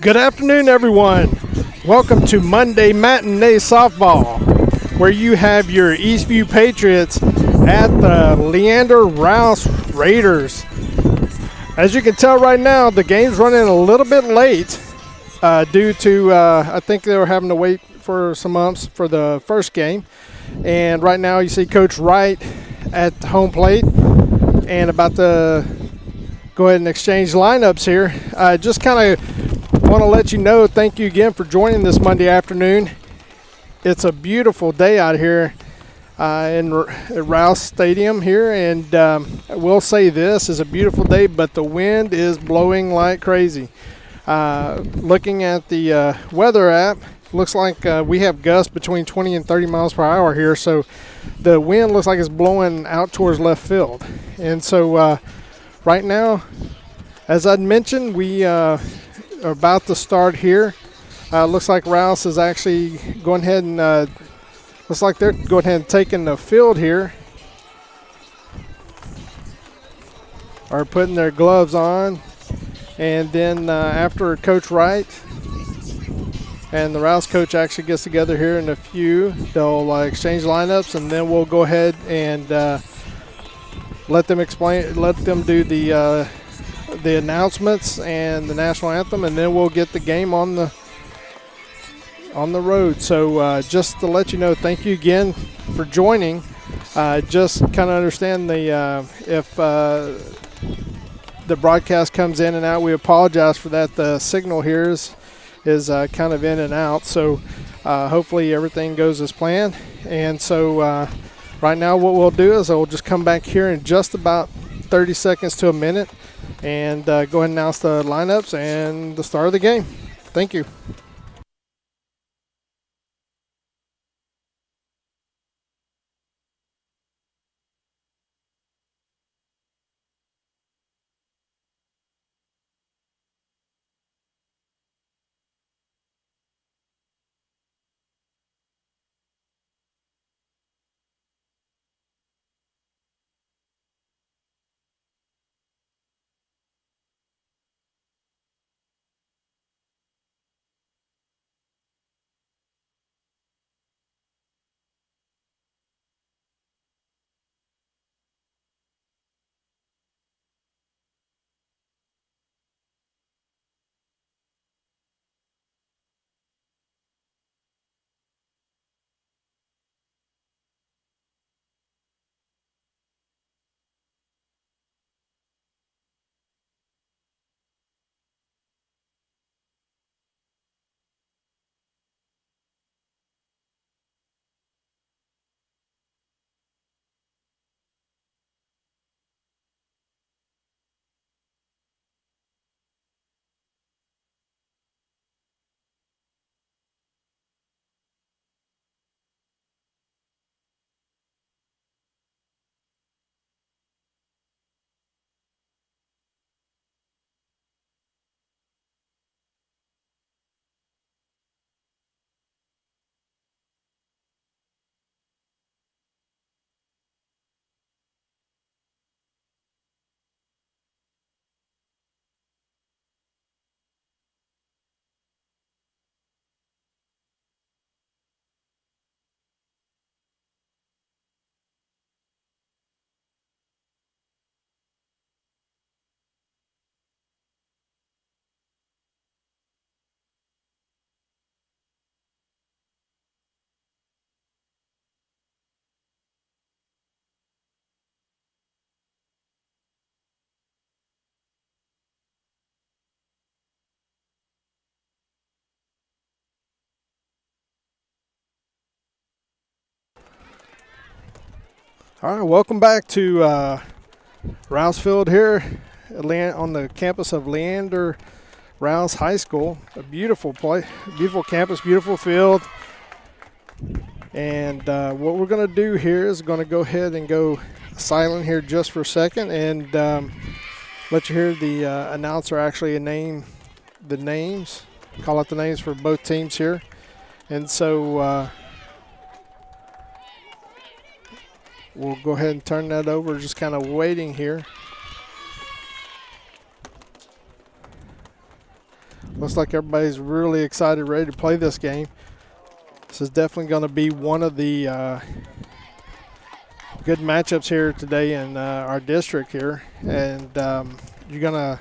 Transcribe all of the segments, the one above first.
Good afternoon, everyone. Welcome to Monday Matinee Softball, where you have your Eastview Patriots at the Leander Rouse Raiders. As you can tell right now, the game's running a little bit late due to, I think they were having to wait for some umps for the first game. And right now you see Coach Wright at home plate and about to go ahead and exchange lineups here. Just kind of want to let you know, thank you again for joining this Monday afternoon. It's a beautiful day out here in Rouse Stadium here, and I will say this is a beautiful day, but the wind is blowing like crazy. Looking at the weather app, looks like we have gusts between 20 and 30 miles per hour here, so the wind looks like it's blowing out towards left field. And so right now, as I'd mentioned, we are about to start here. Looks like Rouse is actually going ahead and looks like they're going ahead and taking the field here, or putting their gloves on. And then after Coach Wright and the Rouse coach actually gets together here in a few, they'll exchange lineups, and then we'll go ahead and let them do the announcements and the national anthem, and then we'll get the game on the road. So just to let you know, thank you again for joining. Just kind of understand if the broadcast comes in and out, we apologize for that. The signal here is kind of in and out, so hopefully everything goes as planned. And so right now what we'll do is I'll just come back here in just about 30 seconds to a minute and go ahead and announce the lineups and the start of the game. Thank you. All right, welcome back to Rousefield here on the campus of Leander Rouse High School. A beautiful place, beautiful campus, beautiful field. And what we're going to do here is going to go ahead and go silent here just for a second and let you hear the announcer actually the names, call out the names for both teams here. And so we'll go ahead and turn that over, just kind of waiting here. Looks like everybody's really excited, ready to play this game. This is definitely going to be one of the good matchups here today in our district here. And you're going to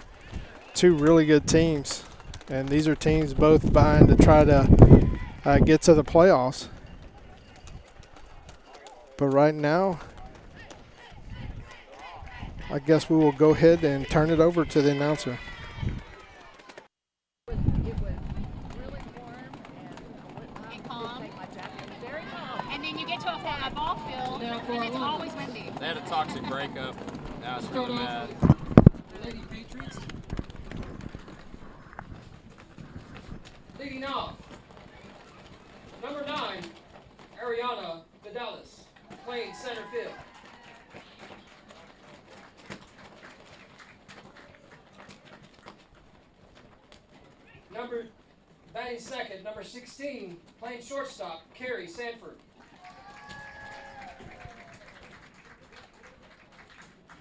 two really good teams. And these are teams both vying to try to get to the playoffs. But right now, I guess we will go ahead and turn it over to the announcer. It was really warm and calm. Very calm. And then you get to a ball field and it's always windy. They had a toxic breakup. That was really bad. Lady Patriots. Leading off, number 9, Ariana Vidalis, playing center field. Batting second, number 16, playing shortstop, Carrie Sanford.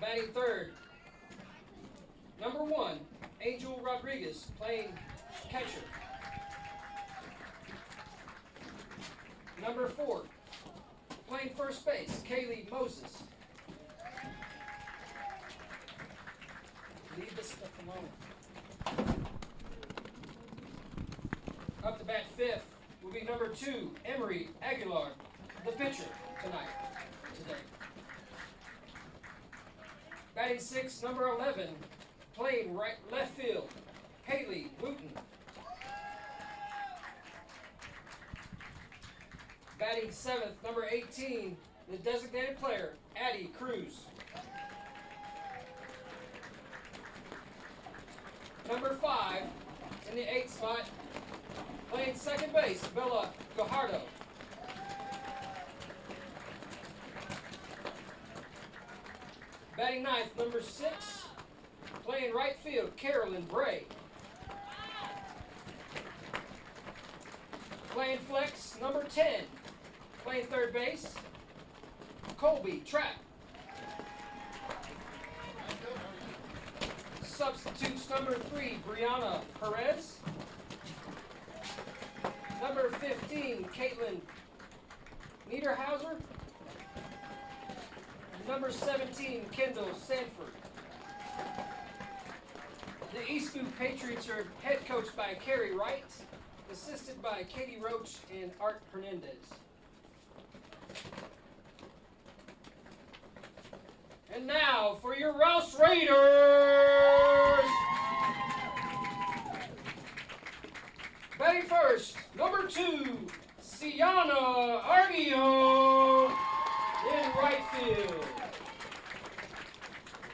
Batting third, number 1, Angel Rodriguez, playing catcher. Number 4, playing first base, Kaylee Moses. Leave this stuff alone. Up to bat fifth will be number 2, Emery Aguilar, the pitcher today. Batting sixth, number 11, playing left field, Haley Wooten. Batting seventh, number 18, the designated player, Addie Cruz. Number 5, in the 8th spot, playing second base, Bella Gajardo. Batting ninth, number 6, playing right field, Carolyn Bray. Playing flex, number 10, playing third base, Colby Trapp. Substitutes, number 3, Brianna Perez. Number 15, Caitlin Niederhauser. Number 17, Kendall Sanford. The Eastview Patriots are head coached by Carrie Wright, assisted by Katie Roach and Art Hernandez. And now for your Rouse Raiders! Batting first, number 2, Sienna Argio in right field.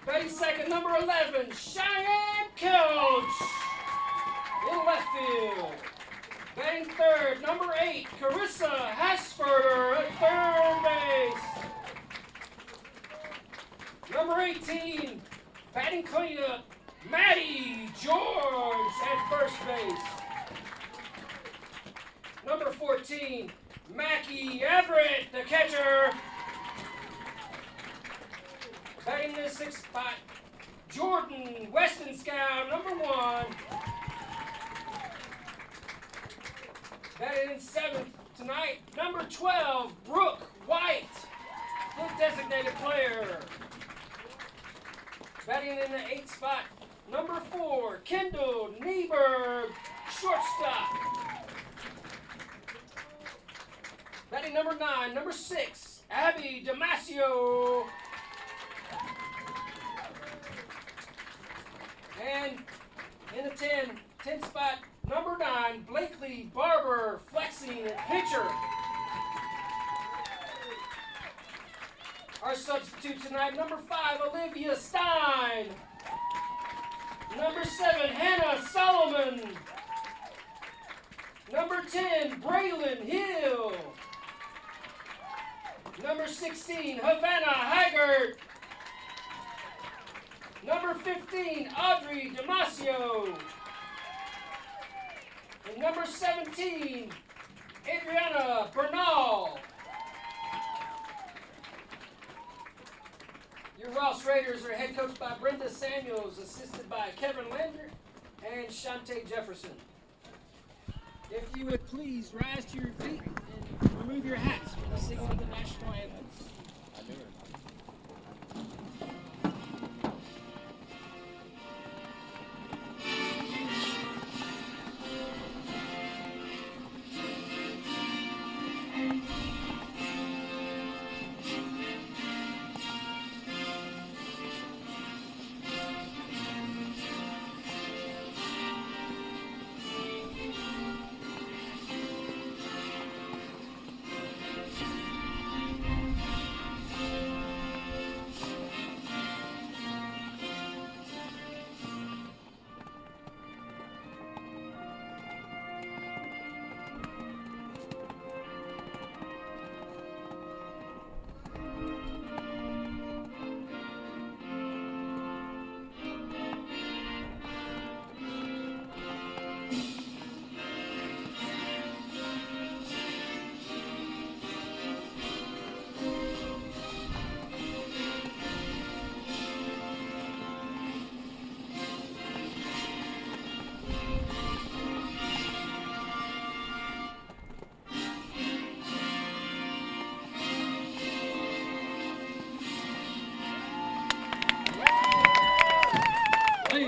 Batting second, number 11, Cheyenne Kelch in left field. Batting third, number 8, Carissa Hasperder at third base. Number 18, batting cleanup, Maddie George at first base. Number 14, Mackie Everett, the catcher. Batting in the 6th spot, Jordan Weston-Scow, number 1. Batting in 7th tonight, number 12, Brooke White, the designated player. Batting in the 8th spot, number 4, Kendall Nieberg, shortstop. Batting number 9, number 6, Abby Damasio. And in the 10th spot, number 9, Blakely Barber, flexing pitcher. Our substitute tonight, number 5, Olivia Stein. Number 7, Hannah Solomon. Number 10, Braylon Hill. Number 16, Havana Haggard. Number 15, Audrey Damasio. And number 17, Adriana Bernal. Your Rouse Raiders are head coached by Brenda Samuels, assisted by Kevin Lander and Shante Jefferson. If you would please rise to your feet and remove your hats for the singing of the national anthem.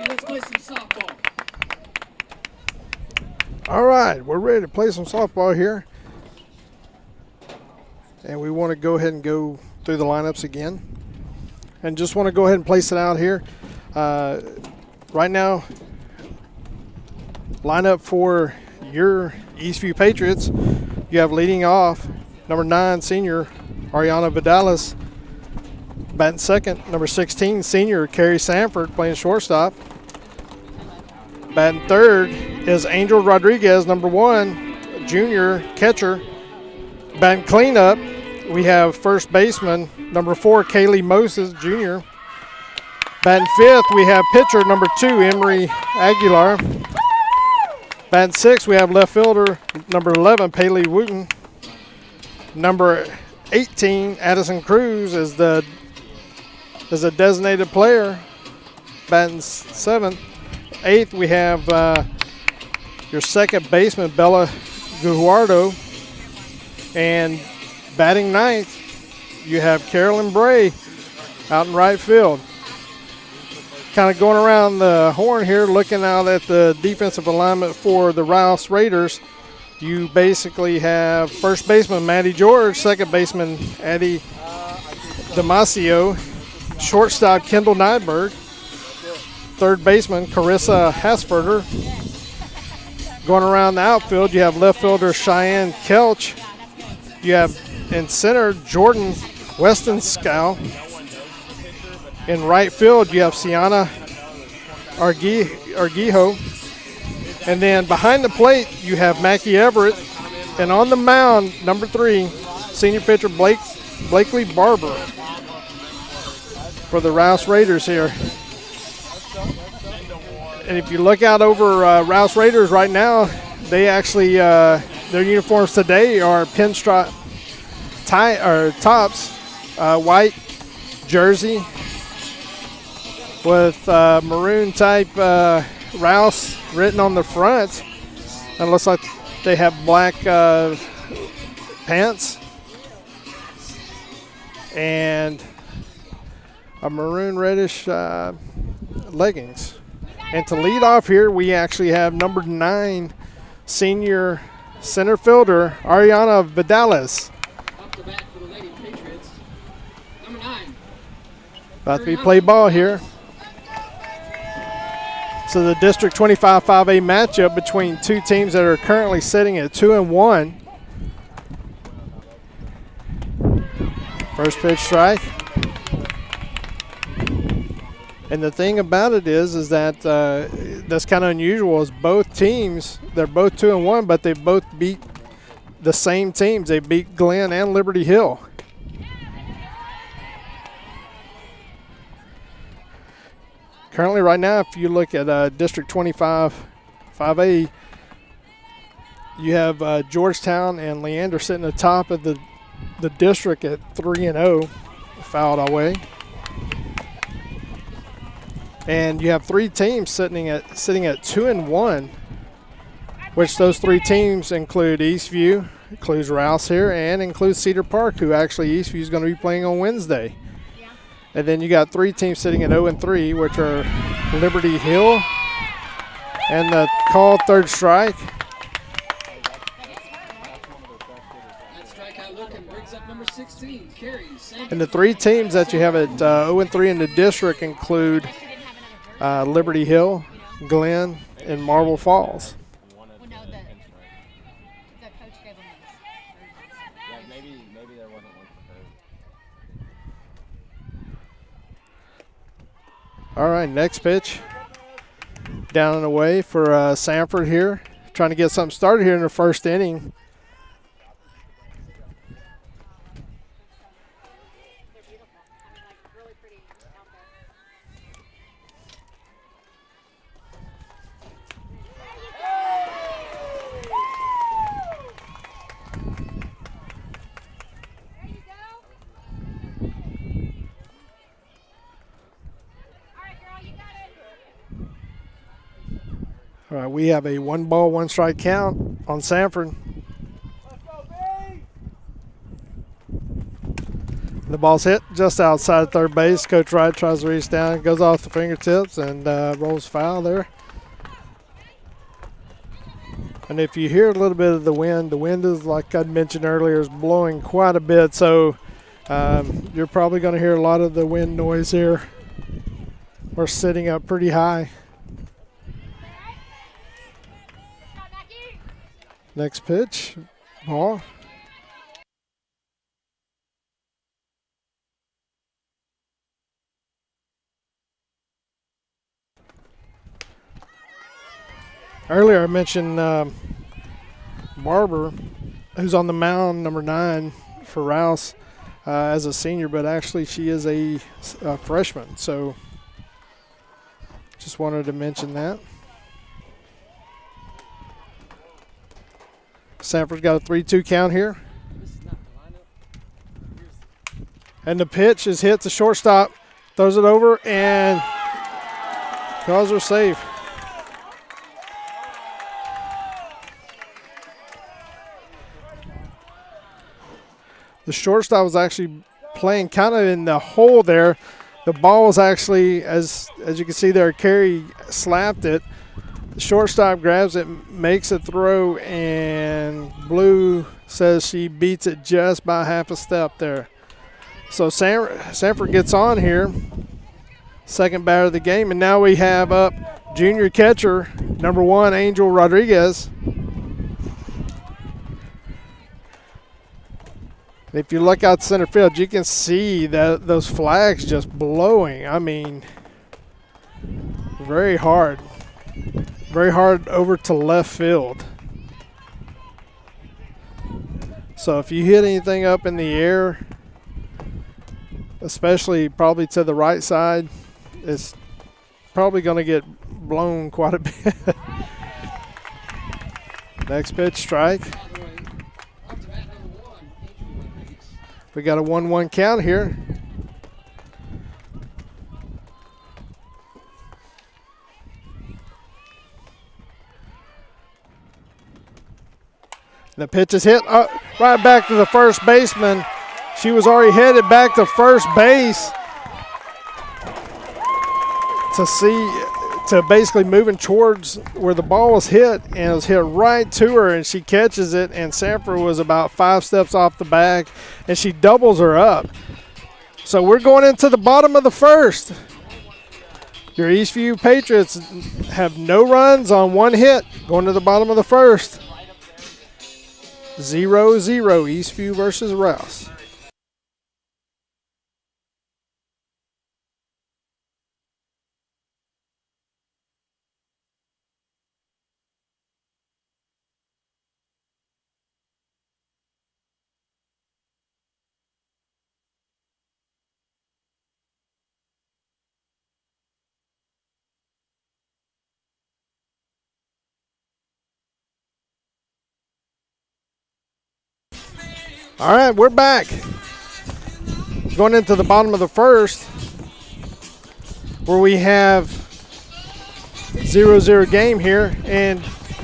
Let's play some softball. All right, we're ready to play some softball here. And we want to go ahead and go through the lineups again. And just want to go ahead and place it out here. Right now, lineup for your Eastview Patriots. You have leading off number 9, senior Ariana Vidalis. Batting second, number 16, senior Carrie Sanford, playing shortstop. Batting third is Angel Rodriguez, number 1, junior catcher. Batting cleanup, we have first baseman, number 4, Kaylee Moses, junior. Batting fifth, we have pitcher, number 2, Emery Aguilar. Batting sixth, we have left fielder, number 11, Paley Wooten. Number 18, Addison Cruz, is a designated player. Batting seventh. Eighth, we have your second baseman, Bella Guardo. And batting ninth, you have Carolyn Bray out in right field. Kind of going around the horn here, looking out at the defensive alignment for the Rouse Raiders. You basically have first baseman Maddie George, second baseman Addie Damasio, shortstop Kendall Nyberg, third baseman Carissa Hasperder. Going around the outfield, you have left fielder Cheyenne Kelch. You have in center Jordan Westonskow. In right field, you have Sienna Argijo. And then behind the plate, you have Mackie Everett. And on the mound, number 3, senior pitcher Blakely Barber for the Rouse Raiders here. And if you look out over Rouse Raiders right now, they actually, their uniforms today are pinstripe tops, white jersey with maroon type Rouse written on the front. It looks like they have black pants and a maroon reddish leggings. And to lead off here, we actually have number 9 senior center fielder Ariana Vidalis. Off the bat for the Lady Patriots. Number 9. About to be play ball here. So the District 25 5A matchup between two teams that are currently sitting at 2-1. First pitch strike. And the thing about it is that that's kind of unusual. Is both teams, they're both 2-1, but they both beat the same teams. They beat Glenn and Liberty Hill. Currently, right now, if you look at District 25 5A, you have Georgetown and Leander sitting at the top of the district at 3-0, fouled away. And you have 3 teams sitting at 2-1, which those 3 teams include Eastview, includes Rouse here, and includes Cedar Park, who actually Eastview is going to be playing on Wednesday. Yeah. And then you got 3 teams sitting at 0-3, which are Liberty Hill and the called third strike. And the 3 teams that you have at 0-3 in the district include Liberty Hill, Glen, and Marble Falls. Well, no, the coach gave them Yeah, maybe there wasn't one for her. All right, next pitch. Down and away for Sanford here. Trying to get something started here in the first inning. All right, we have a 1 ball, 1 strike count on Sanford. The ball's hit just outside third base. Coach Wright tries to reach down, goes off the fingertips, and rolls foul there. And if you hear a little bit of the wind is, like I mentioned earlier, is blowing quite a bit. So you're probably going to hear a lot of the wind noise here. We're sitting up pretty high. Next pitch, ball. Earlier I mentioned Barber, who's on the mound, number 9 for Rouse as a senior, but actually she is a freshman. So just wanted to mention that. Sanford's got a 3-2 count here. And the pitch is hit to shortstop. Throws it over and calls her safe. The shortstop was actually playing kind of in the hole there. The ball was actually, as you can see there, Carey slapped it. The shortstop grabs it, makes a throw, and Blue says she beats it just by half a step there. So Sanford gets on here, second batter of the game, and now we have up junior catcher, number 1, Angel Rodriguez. If you look out center field, you can see that those flags just blowing. I mean, very hard. Very hard over to left field. So if you hit anything up in the air, especially probably to the right side, it's probably going to get blown quite a bit. Next pitch, strike. We got a 1-1 count here. The pitch is hit right back to the first baseman. She was already headed back to first base to basically moving towards where the ball was hit, and it was hit right to her, and she catches it, and Sanford was about 5 steps off the bag, and she doubles her up. So we're going into the bottom of the first. Your Eastview Patriots have no runs on 1 hit going to the bottom of the first. 0-0 Eastview versus Rouse. All right, we're back. Going into the bottom of the first, where we have 0-0 game here. And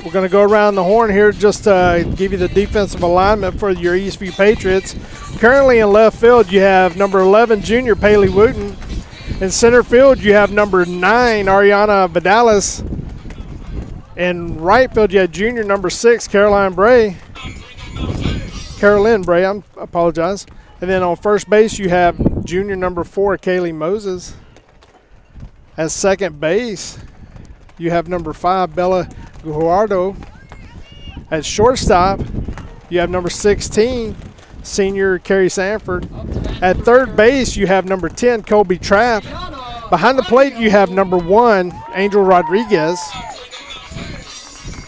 We're going to go around the horn here just to give you the defensive alignment for your Eastview Patriots. Currently in left field, you have number 11, junior Paley Wooten. In center field, you have number 9, Ariana Vidalis. In right field, you have junior number 6, Caroline Bray. I apologize. And then on first base, you have junior number 4, Kaylee Moses. At second base, you have number 5, Bella Guardo. At shortstop, you have number 16, senior Carrie Sanford. At third base, you have number 10, Colby Trapp. Behind the plate, you have number 1, Angel Rodriguez.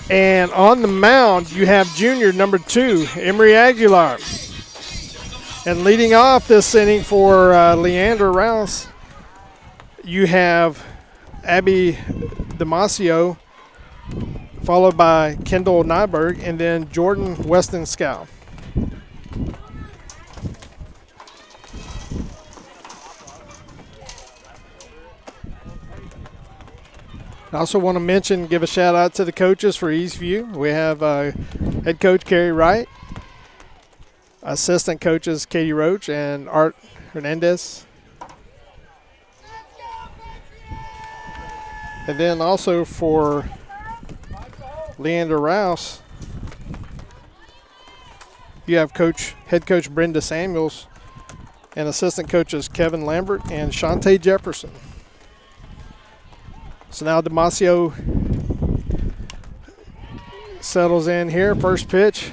And on the mound, you have junior number 2, Emery Aguilar. And leading off this inning for Leander Rouse, you have Abby Damasio, followed by Kendall Nyberg, and then Jordan Weston Scow. I also want to give a shout out to the coaches for Eastview. We have head coach Carrie Wright, assistant coaches Katie Roach and Art Hernandez. And then also for Leander Rouse, you have head coach Brenda Samuels and assistant coaches Kevin Lambert and Shantae Jefferson. So now Damasio settles in here. First pitch.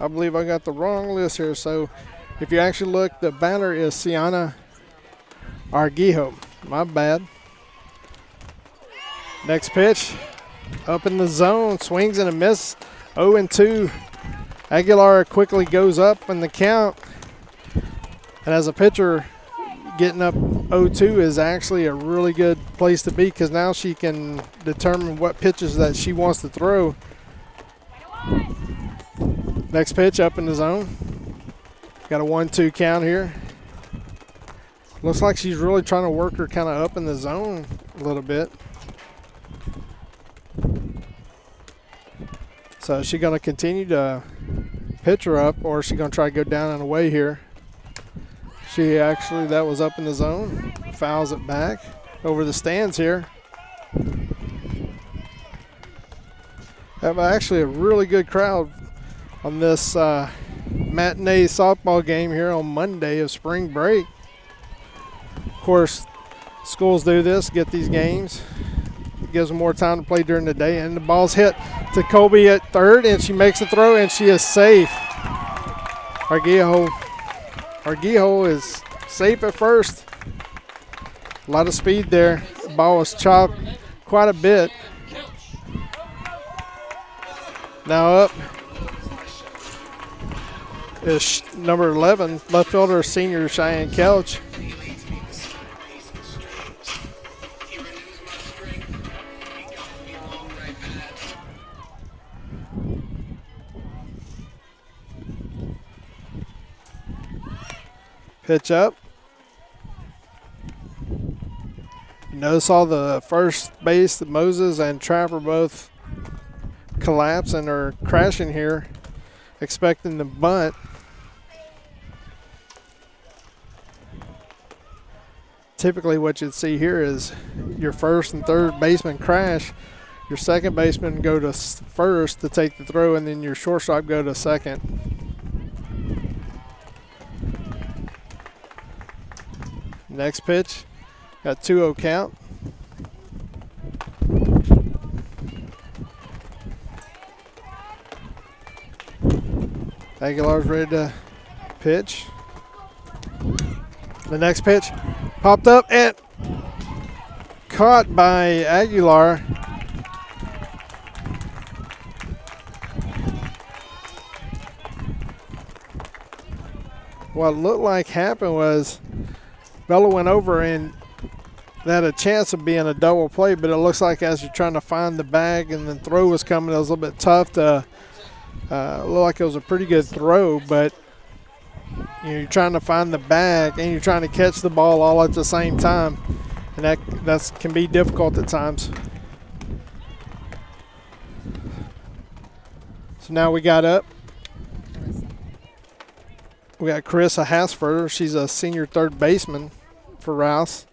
I believe I got the wrong list here. So if you actually look, the batter is Sienna Arguijo. My bad. Next pitch. Up in the zone. Swings and a miss. 0-2. Aguilar quickly goes up in the count. And as a pitcher, getting up 0-2 is actually a really good place to be because now she can determine what pitches that she wants to throw. Next pitch up in the zone. Got a 1-2 count here. Looks like she's really trying to work her kind of up in the zone a little bit. So is she going to continue to pitch her up, or is she going to try to go down and away here? That was up in the zone. Fouls it back over the stands here. Have actually a really good crowd on this matinee softball game here on Monday of spring break. Of course, schools do this, get these games. It gives them more time to play during the day. And the ball's hit to Colby at third, and she makes the throw, and she is safe. Arguijo is safe at first. A lot of speed there. The ball was chopped quite a bit. Now up is number 11, left fielder, senior Cheyenne Couch. Pitch up. You notice all the first base, Moses and Trapper both collapse and are crashing here, expecting the bunt. Typically what you'd see here is your first and third baseman crash, your second baseman go to first to take the throw, and then your shortstop go to second. Next pitch, got 2-0 count. Aguilar's ready to pitch. The next pitch popped up and caught by Aguilar. What looked like happened was Bella went over and had a chance of being a double play, but it looks like as you're trying to find the bag and the throw was coming, it was a little bit tough to look like it was a pretty good throw, but you're trying to find the bag and you're trying to catch the ball all at the same time, and that can be difficult at times. So now we got Carissa Hasford. She's a senior third baseman for Rouse.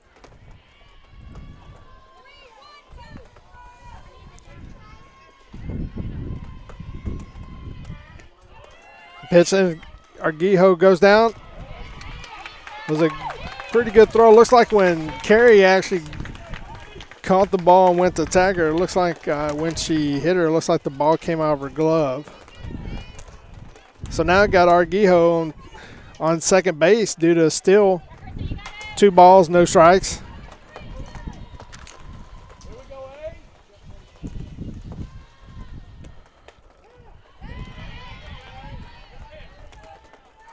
Pitch and Arguijo goes down. It was a pretty good throw. Looks like when Carrie actually caught the ball and went to tag her, it looks like when she hit her, it looks like the ball came out of her glove. So now I got Arguijo on second base due to a steal. 2 balls, no strikes.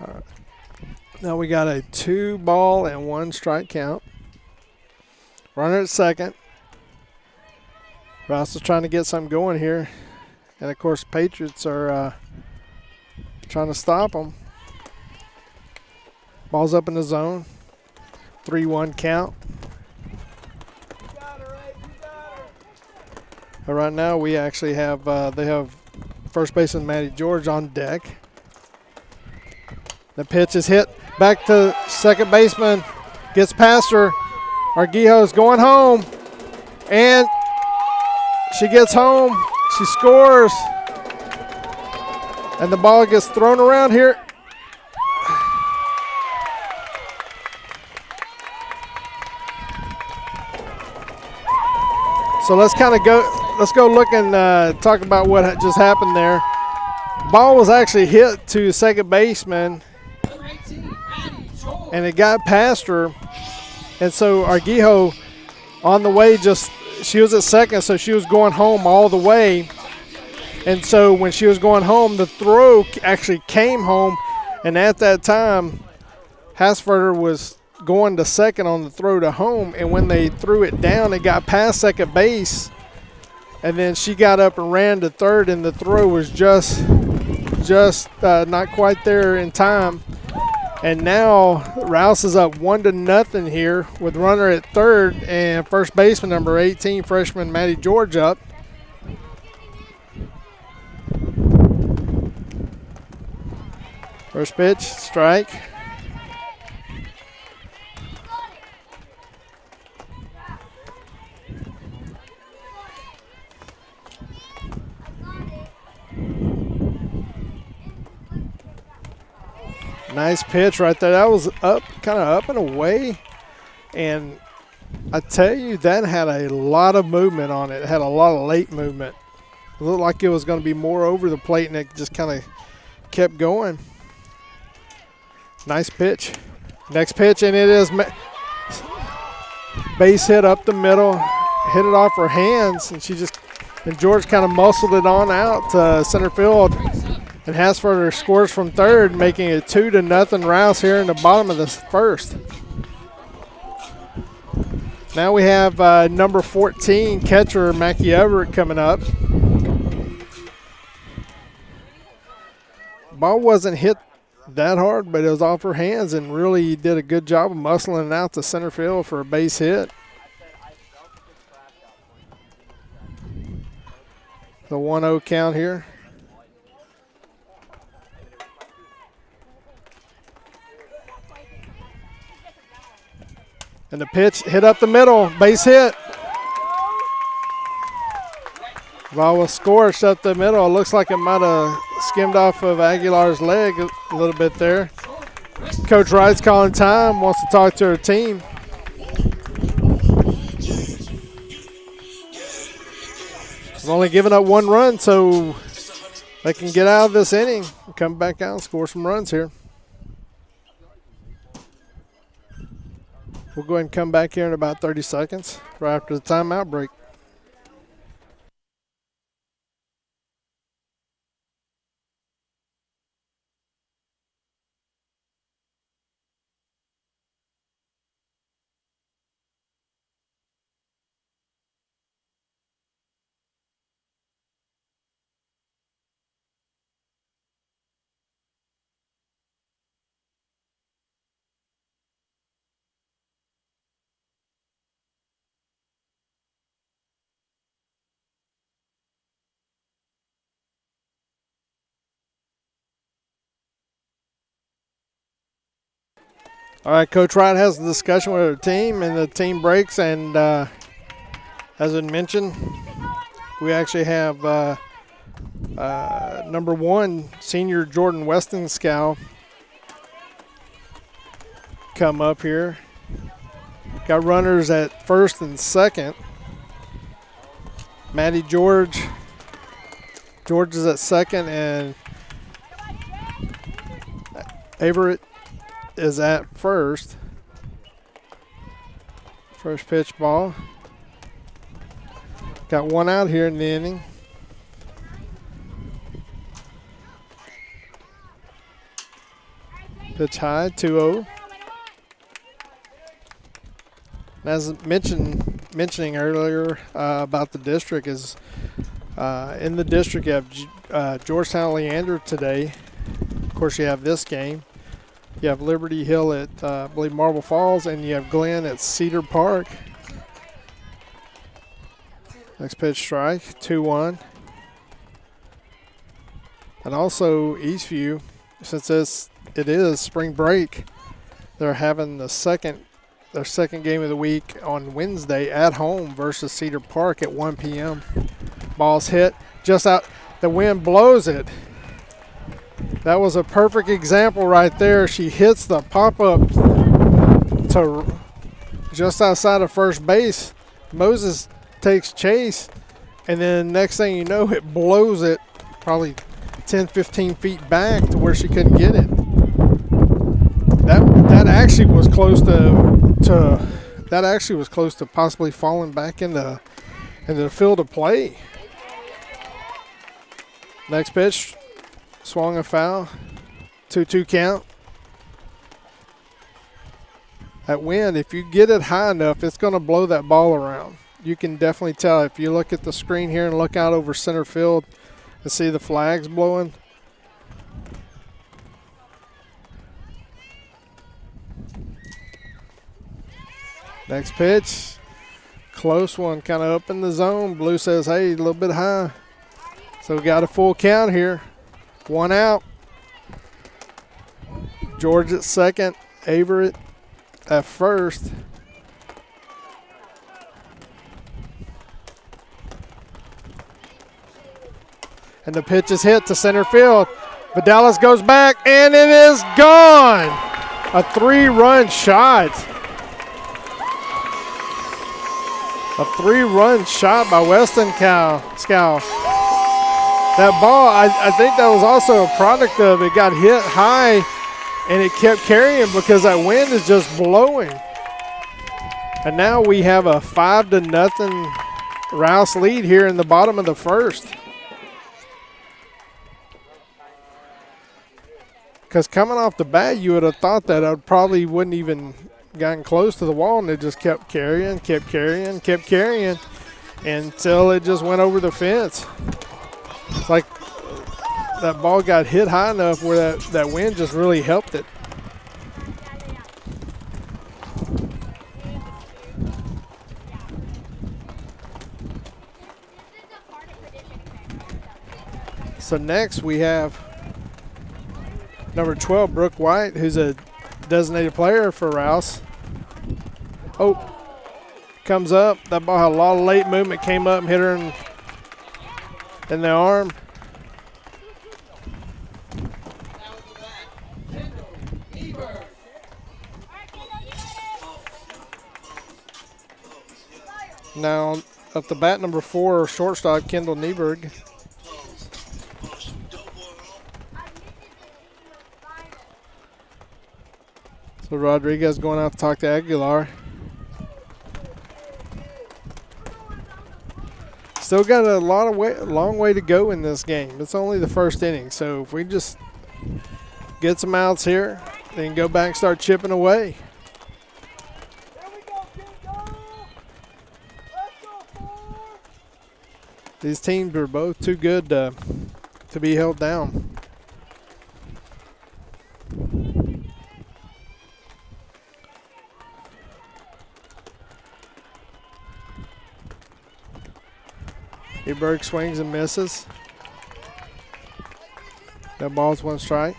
All right. Now we got a 2 ball and 1 strike count. Runner at second. Rouse is trying to get something going here. And of course, Patriots are trying to stop them. Ball's up in the zone. 3-1 count. Right now we actually have, they have first baseman Matty George on deck. The pitch is hit back to second baseman. Gets past her. Arguijo's going home. And she gets home. She scores. And the ball gets thrown around here. So let's go look and talk about what just happened there. Ball was actually hit to second baseman, and it got past her. And so Arguijo on the way she was at second, so she was going home all the way. And so when she was going home, the throw actually came home, and at that time, Hasford was going to second on the throw to home, and when they threw it down, it got past second base, and then she got up and ran to third, and the throw was just not quite there in time. And now Rouse is up 1-0 here with runner at third and first baseman number 18, freshman Matty George up. First pitch, strike. Nice pitch right there. That was kind of up and away. And I tell you, that had a lot of movement on it. It had a lot of late movement. It looked like it was going to be more over the plate, and it just kind of kept going. Nice pitch. Next pitch, and it is base hit up the middle. Hit it off her hands, and George kind of muscled it on out to center field. And Hasford scores from third, making it 2-0 Rouse here in the bottom of the first. Now we have number 14, catcher Mackie Everett, coming up. Ball wasn't hit that hard, but it was off her hands, and really did a good job of muscling it out to center field for a base hit. The 1-0 count here. And the pitch hit up the middle, base hit. Ball was scorched up the middle. It looks like it might have skimmed off of Aguilar's leg a little bit there. Coach Wright's calling time, wants to talk to her team. They've only given up 1 run, so they can get out of this inning and come back out and score some runs here. We'll go ahead and come back here in about 30 seconds right after the timeout break. All right, Coach Wright has a discussion with her team, and the team breaks. And as I mentioned, we actually have number 1, senior Jordan Weston-Scow come up here. Got runners at first and second. Maddie George. George is at second, and Averett is at first. First pitch ball. Got one out here in the inning. Pitch high, 2-0. As mentioning earlier about the district is in the district you have Georgetown Leander today. Of course, you have this game. You have Liberty Hill at I believe Marble Falls, and you have Glenn at Cedar Park. Next pitch strike, 2-1. And also Eastview, since it is spring break, they're having their second game of the week on Wednesday at home versus Cedar Park at 1 p.m. Ball's hit just out. The wind blows it. That was a perfect example right there. She hits the pop-up to just outside of first base. Moses takes chase, and then next thing you know, it blows it probably 10, 15 feet back to where she couldn't get it. That actually was close to possibly falling back into the field of play. Next pitch, swung a foul, 2-2 count. That wind, if you get it high enough, it's going to blow that ball around. You can definitely tell if you look at the screen here and look out over center field and see the flags blowing. Next pitch, close one, kind of up in the zone. Blue says, hey, a little bit high. So we got a full count here. One out. George at second, Averett at first. And the pitch is hit to center field. Vidalis goes back, and it is gone. A 3-run shot. A 3-run shot by Weston-Scow. That ball, I think that was also a product of it got hit high and it kept carrying because that wind is just blowing. And now we have a 5-0 Rouse lead here in the bottom of the first. Because coming off the bat, you would have thought that I probably wouldn't even gotten close to the wall, and it just kept carrying until it just went over the fence. It's like that ball got hit high enough where that wind just really helped it. So next we have number 12, Brooke White, who's a designated player for Rouse. Oh, comes up. That ball had a lot of late movement, came up and hit her in the arm. Now, up the bat, number 4, shortstop, Kendall Nieberg. So Rodriguez going out to talk to Aguilar. Still got a long way to go in this game. It's only the first inning, so if we just get some outs here, then go back and start chipping away. These teams are both too good to be held down. Nieberg swings and misses. That ball's 1 strike.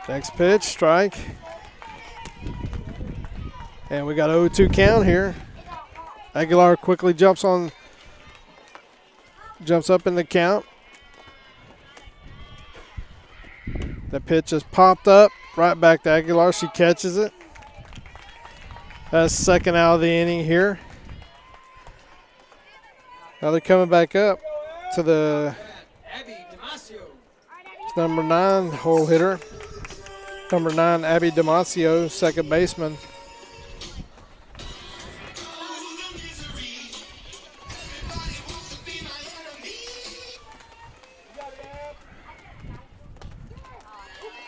Next pitch, strike. And we got 0-2 count here. Aguilar quickly jumps up in the count. The pitch is popped up right back to Aguilar. She catches it. That's second out of the inning here. Now they're coming back up to the number 9 hole hitter. Number 9, Abby Damasio, second baseman.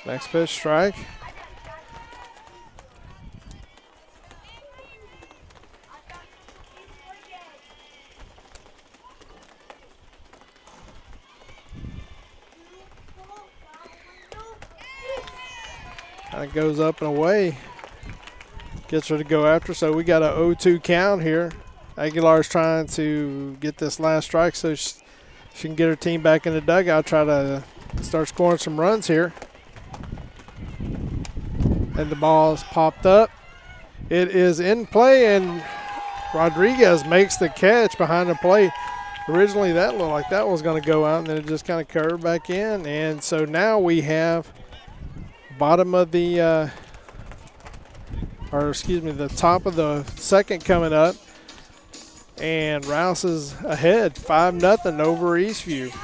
Next pitch, strike. That goes up and away. Gets her to go after. So we got a 0-2 count here. Aguilar's trying to get this last strike so she can get her team back in the dugout, try to start scoring some runs here. And the ball is popped up. It is in play, and Rodriguez makes the catch behind the plate. Originally that looked like that was going to go out, and then it just kind of curved back in. And so now we have bottom of the, the top of the second coming up. And Rouse is ahead 5-0 over Eastview.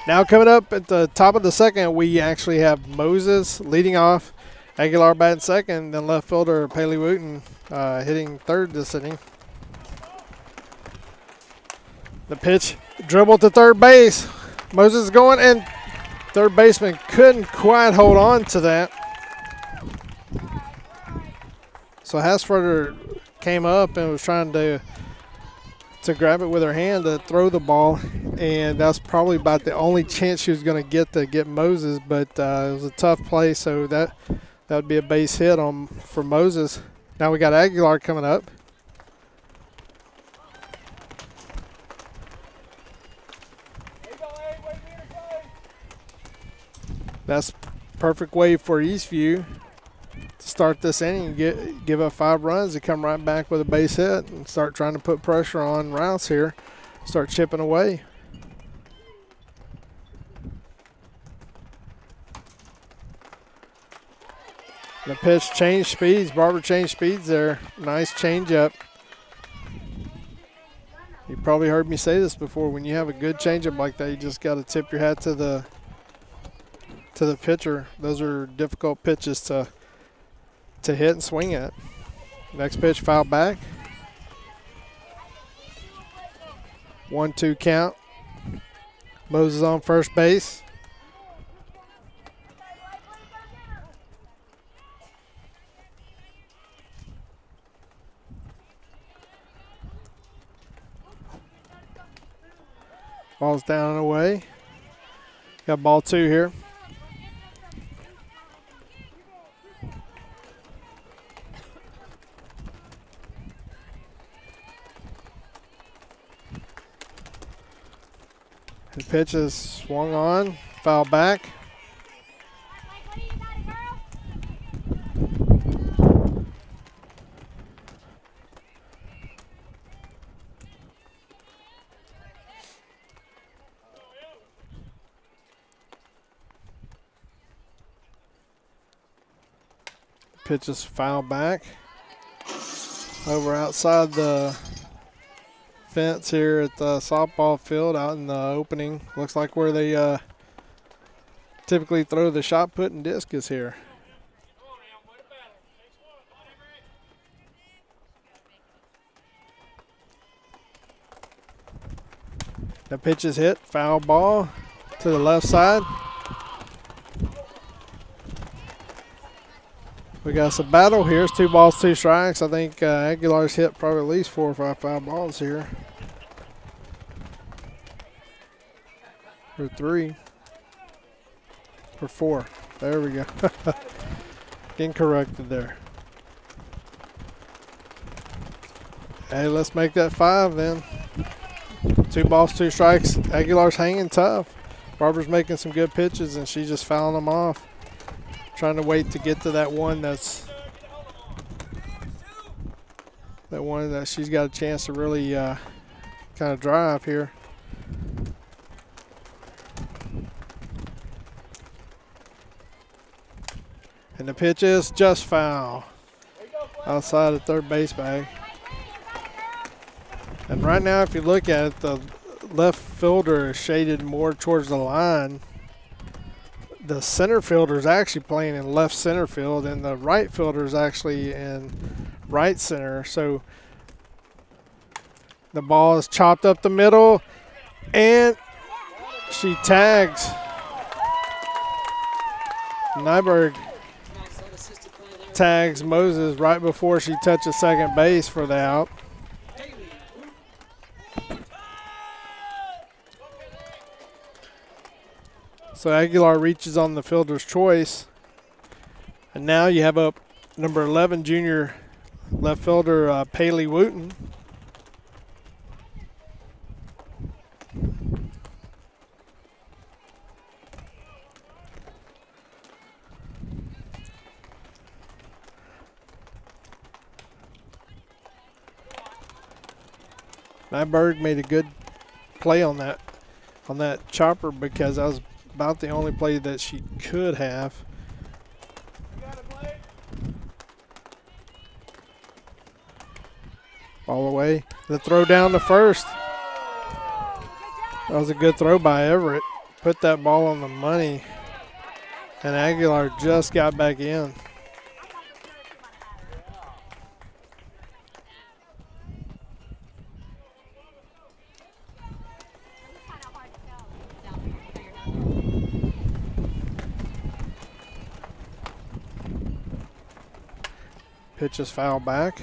Now coming up at the top of the second, we actually have Moses leading off, Aguilar batting second, then left fielder Paley Wooten hitting third this inning. The pitch, dribble to third base. Moses is going, and third baseman couldn't quite hold on to that. So Hasfurter came up and was trying to grab it with her hand to throw the ball, and that's probably about the only chance she was going to get Moses, but it was a tough play, so that would be a base hit for Moses. Now we got Aguilar coming up. That's perfect way for Eastview to start this inning, give up 5 runs, to come right back with a base hit and start trying to put pressure on Rouse here, start chipping away. The pitch changed speeds. Barber changed speeds there. Nice change up. You probably heard me say this before. When you have a good changeup like that, you just got to tip your hat to the pitcher. Those are difficult pitches to hit and swing at. Next pitch, foul back. 1-2 count. Moses on first base. Ball's down and away. Got ball 2 here. The pitch is swung on, foul back. Pitch is foul back. Over outside the fence here at the softball field out in the opening. Looks like where they typically throw the shot put and discus here. The pitch is hit, foul ball to the left side. We got some battle here. It's 2 balls, 2 strikes. I think Aguilar's hit probably at least 4 or 5 foul balls here. Or 3. Or 4. There we go. Getting corrected there. Hey, let's make that 5 then. 2 balls, 2 strikes. Aguilar's hanging tough. Barbara's making some good pitches, and she's just fouling them off. Trying to wait to get to that one that she's got a chance to really kind of drive here. And the pitch is just foul outside the third base bag. And right now, if you look at it, the left fielder is shaded more towards the line. The center fielder is actually playing in left center field, and the right fielder is actually in right center. So the ball is chopped up the middle, and she tags. Nyberg tags Moses right before she touches second base for the out. So Aguilar reaches on the fielder's choice. And now you have up number 11 junior left fielder Paley Wooten. Nyberg made a good play on that chopper, because that was about the only play that she could have. All the way. The throw down to first. That was a good throw by Everett. Put that ball on the money. And Aguilar just got back in. Pitch is foul back.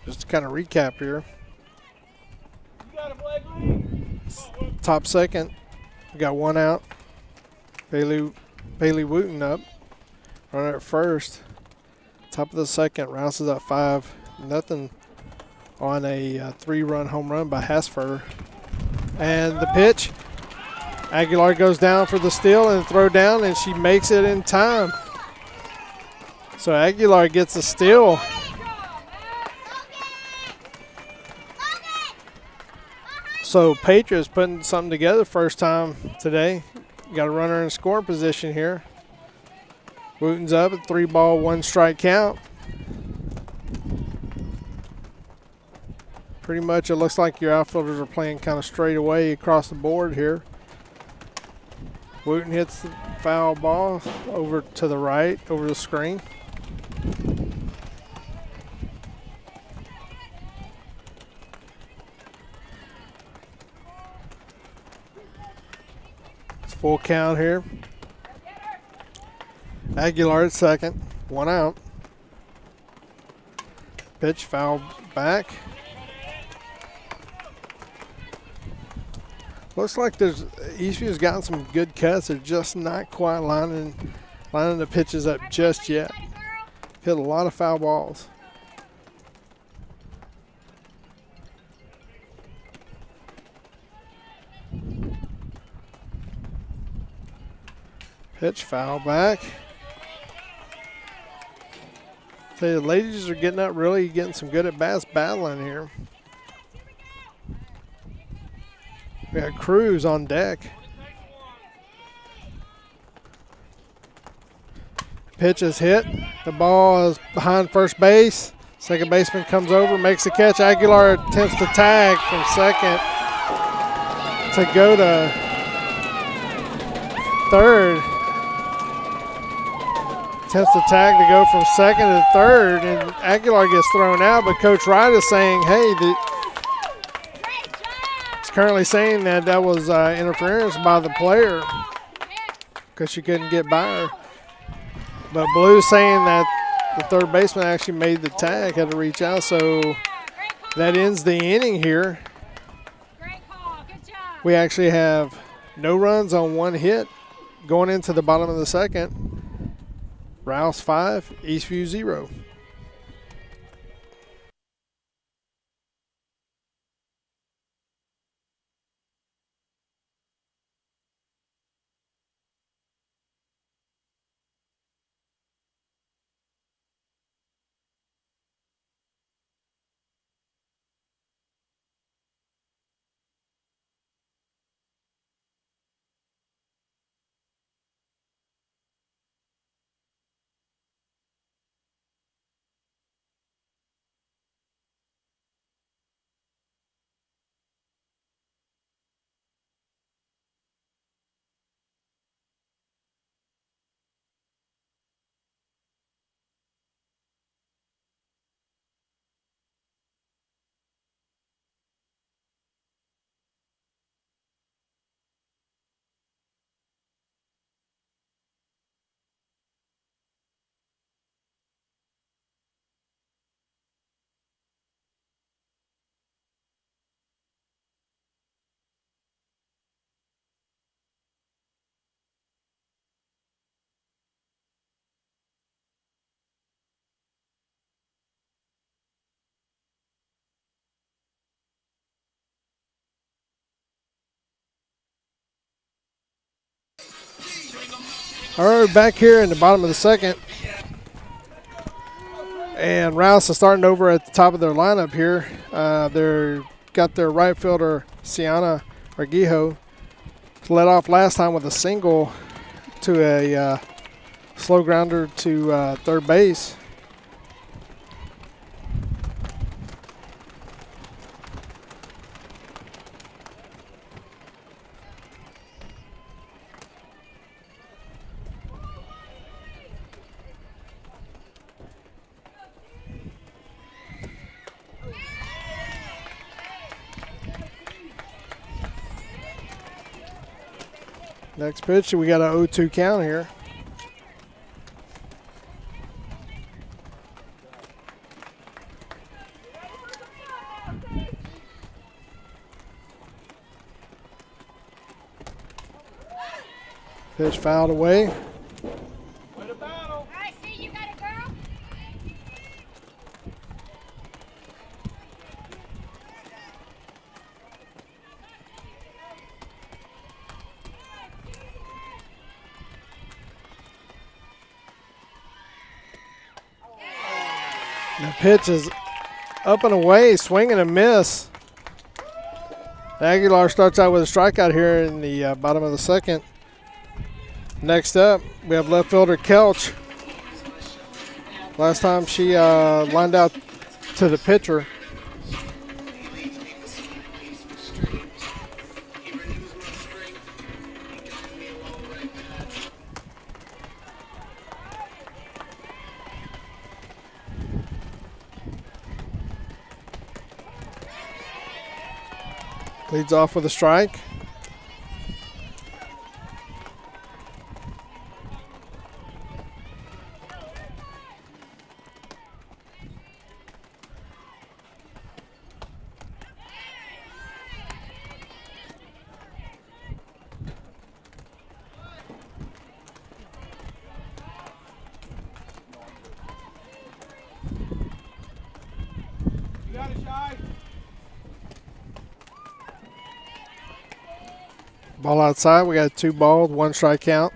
Just to kind of recap here. Top second, we got 1 out. Paley Wooten up. Runner at first. Top of the second, Rouse is at 5-0 on a 3-run home run by Hasfer. And the pitch, Aguilar goes down for the steal and throw down, and she makes it in time. So Aguilar gets a steal. So Patriots putting something together first time today. Got a runner in scoring position here. Wooten's up at 3-ball, 1-strike count. Pretty much it looks like your outfielders are playing kind of straight away across the board here. Wooten hits the foul ball over to the right, over the screen. It's full count here. Aguilar at second, 1 out. Pitch foul back. Looks like Eastview's gotten some good cuts. They're just not quite lining the pitches up just yet. Hit a lot of foul balls. Pitch foul back. The ladies are really getting some good at bats battling here. We got Cruz on deck. Pitch is hit. The ball is behind first base. Second baseman comes over, makes the catch. Aguilar attempts to tag from second to go to third. Attempts to tag to go from second to third, and Aguilar gets thrown out, but Coach Wright is saying, hey, it's currently saying that was interference by the player because she couldn't get by her. But Blue's saying that the third baseman actually made the tag, had to reach out, so that ends the inning here. We actually have no runs on one hit going into the bottom of the second. Rouse 5, Eastview 0. All right, back here in the bottom of the second. And Rouse is starting over at the top of their lineup here. They've got their right fielder, Sienna Arguijo, led off last time with a single to a slow grounder to third base. Next pitch, we got an 0-2 count here. Pitch fouled away. The pitch is up and away, swing and a miss. Aguilar starts out with a strikeout here in the bottom of the second. Next up, we have left fielder Kelch. Last time she lined out to the pitcher. Leads off with a strike. You got it, Shy. Ball outside. We got 2 balls, 1 strike count.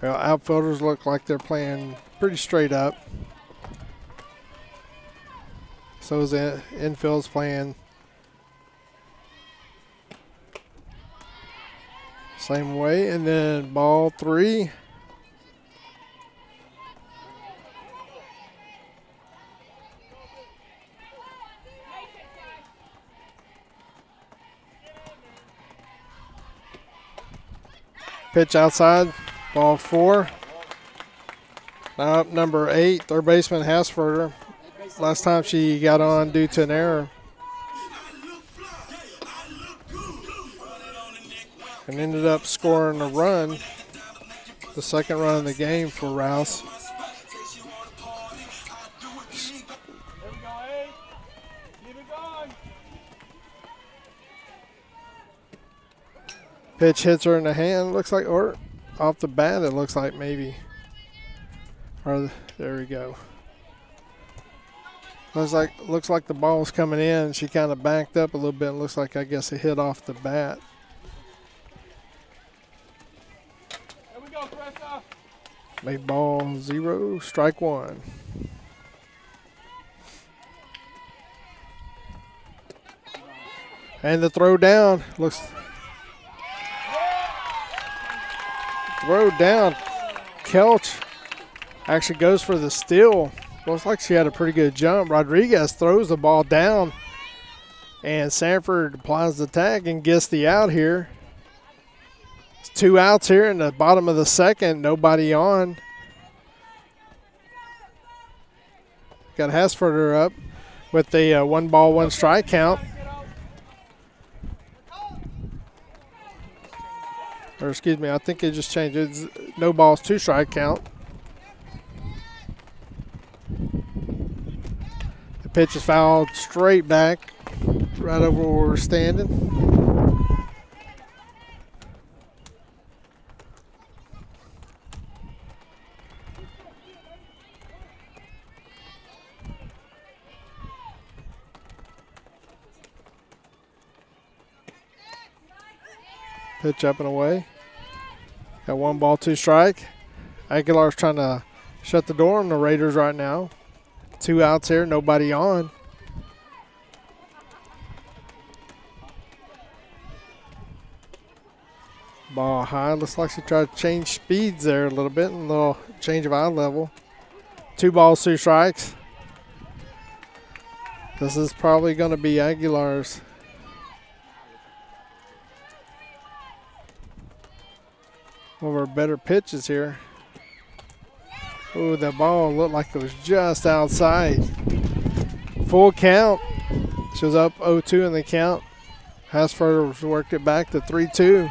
Well, outfielders look like they're playing pretty straight up. So is the infield's playing same way. And then ball 3. Pitch outside, ball 4. Now up number 8, third baseman Hasfurter. Last time she got on due to an error. And ended up scoring a run, the second run of the game for Rouse. Pitch hits her in the hand, looks like, or off the bat, it looks like maybe. Or there we go. Looks like the ball's coming in. She kind of backed up a little bit. Looks like, I guess, it hit off the bat. There we go, Carissa. Made ball 0, strike 1. And the throw down looks. Throw down. Kelch actually goes for the steal. Looks like she had a pretty good jump. Rodriguez throws the ball down, and Sanford applies the tag and gets the out here. It's 2 outs here in the bottom of the second. Nobody on. Got Hasfurter up with the 1 ball, 1 strike count. Or excuse me, I think it just changed. It's no balls, 2 strike count. The pitch is fouled straight back, right over where we're standing. Pitch up and away. Got 1 ball, 2 strike. Aguilar's trying to shut the door on the Raiders right now. 2 outs here, nobody on. Ball high. Looks like she tried to change speeds there a little bit, and a little change of eye level. 2 balls, 2 strikes. This is probably going to be Aguilar's. One of our better pitches here. Oh, that ball looked like it was just outside. Full count. She was up 0-2 in the count. Hasfurter worked it back to 3-2.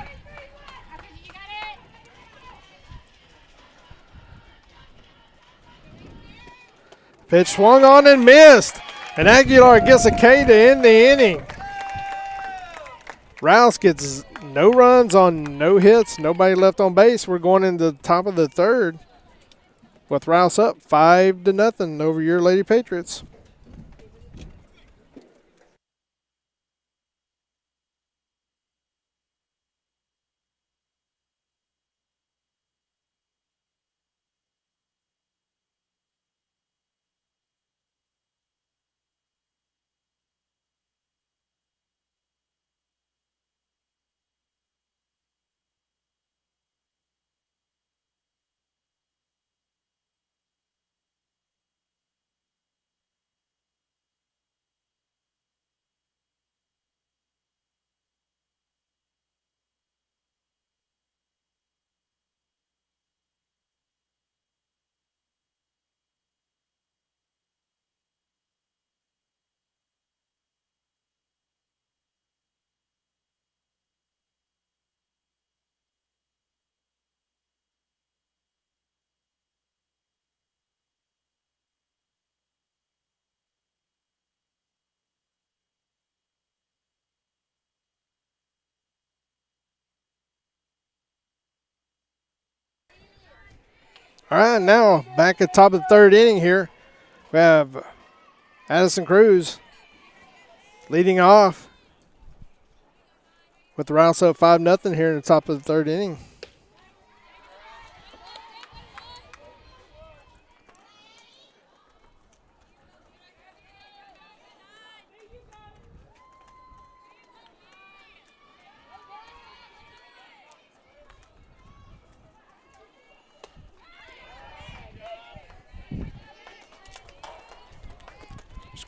Pitch swung on and missed. And Aguilar gets a K to end the inning. Rouse gets no runs on no hits, nobody left on base. We're going into the top of the third with Rouse up 5-0 over your Lady Patriots. All right, now back at top of the third inning here. We have Addison Cruz leading off with the Rouse up 5-0 here in the top of the third inning.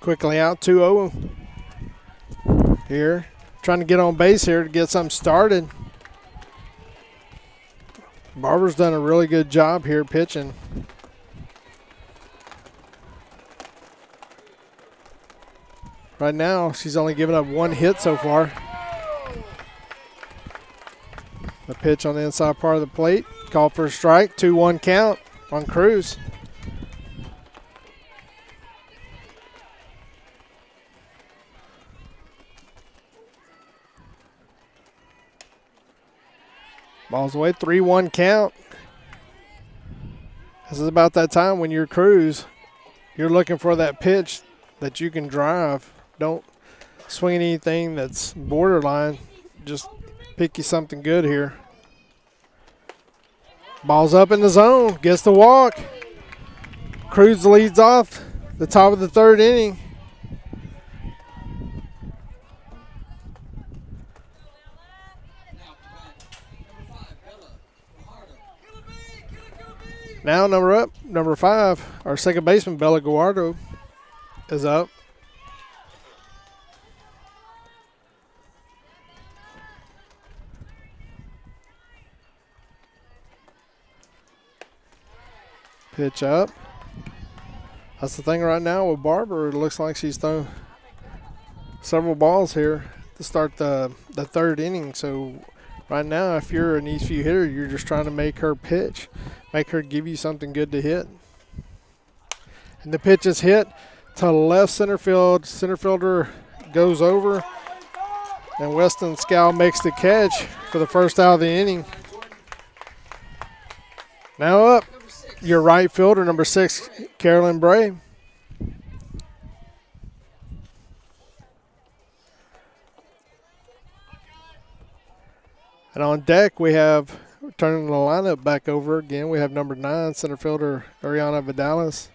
Quickly out, 2-0 here. Trying to get on base here to get something started. Barber's done a really good job here pitching. Right now, she's only given up 1 hit so far. The pitch on the inside part of the plate. Called for a strike. 2-1 count on Cruz. Ball's away. 3-1 count. This is about that time when you're Cruz. You're looking for that pitch that you can drive. Don't swing anything that's borderline. Just pick you something good here. Ball's up in the zone. Gets the walk. Cruz leads off the top of the 3rd inning. Now number 5, our second baseman, Bella Guardo, is up. Pitch up. That's the thing right now with Barber. It looks like she's thrown several balls here to start the 3rd inning. So right now, if you're an Eastview hitter, you're just trying to make her pitch, make her give you something good to hit. And the pitch is hit to left center field. Center fielder goes over, and Weston Scow makes the catch for the first out of the inning. Now up, your right fielder, number 6, Carolyn Bray. And on deck, we have, turning the lineup back over again, we have number 9, center fielder Ariana Vidalis.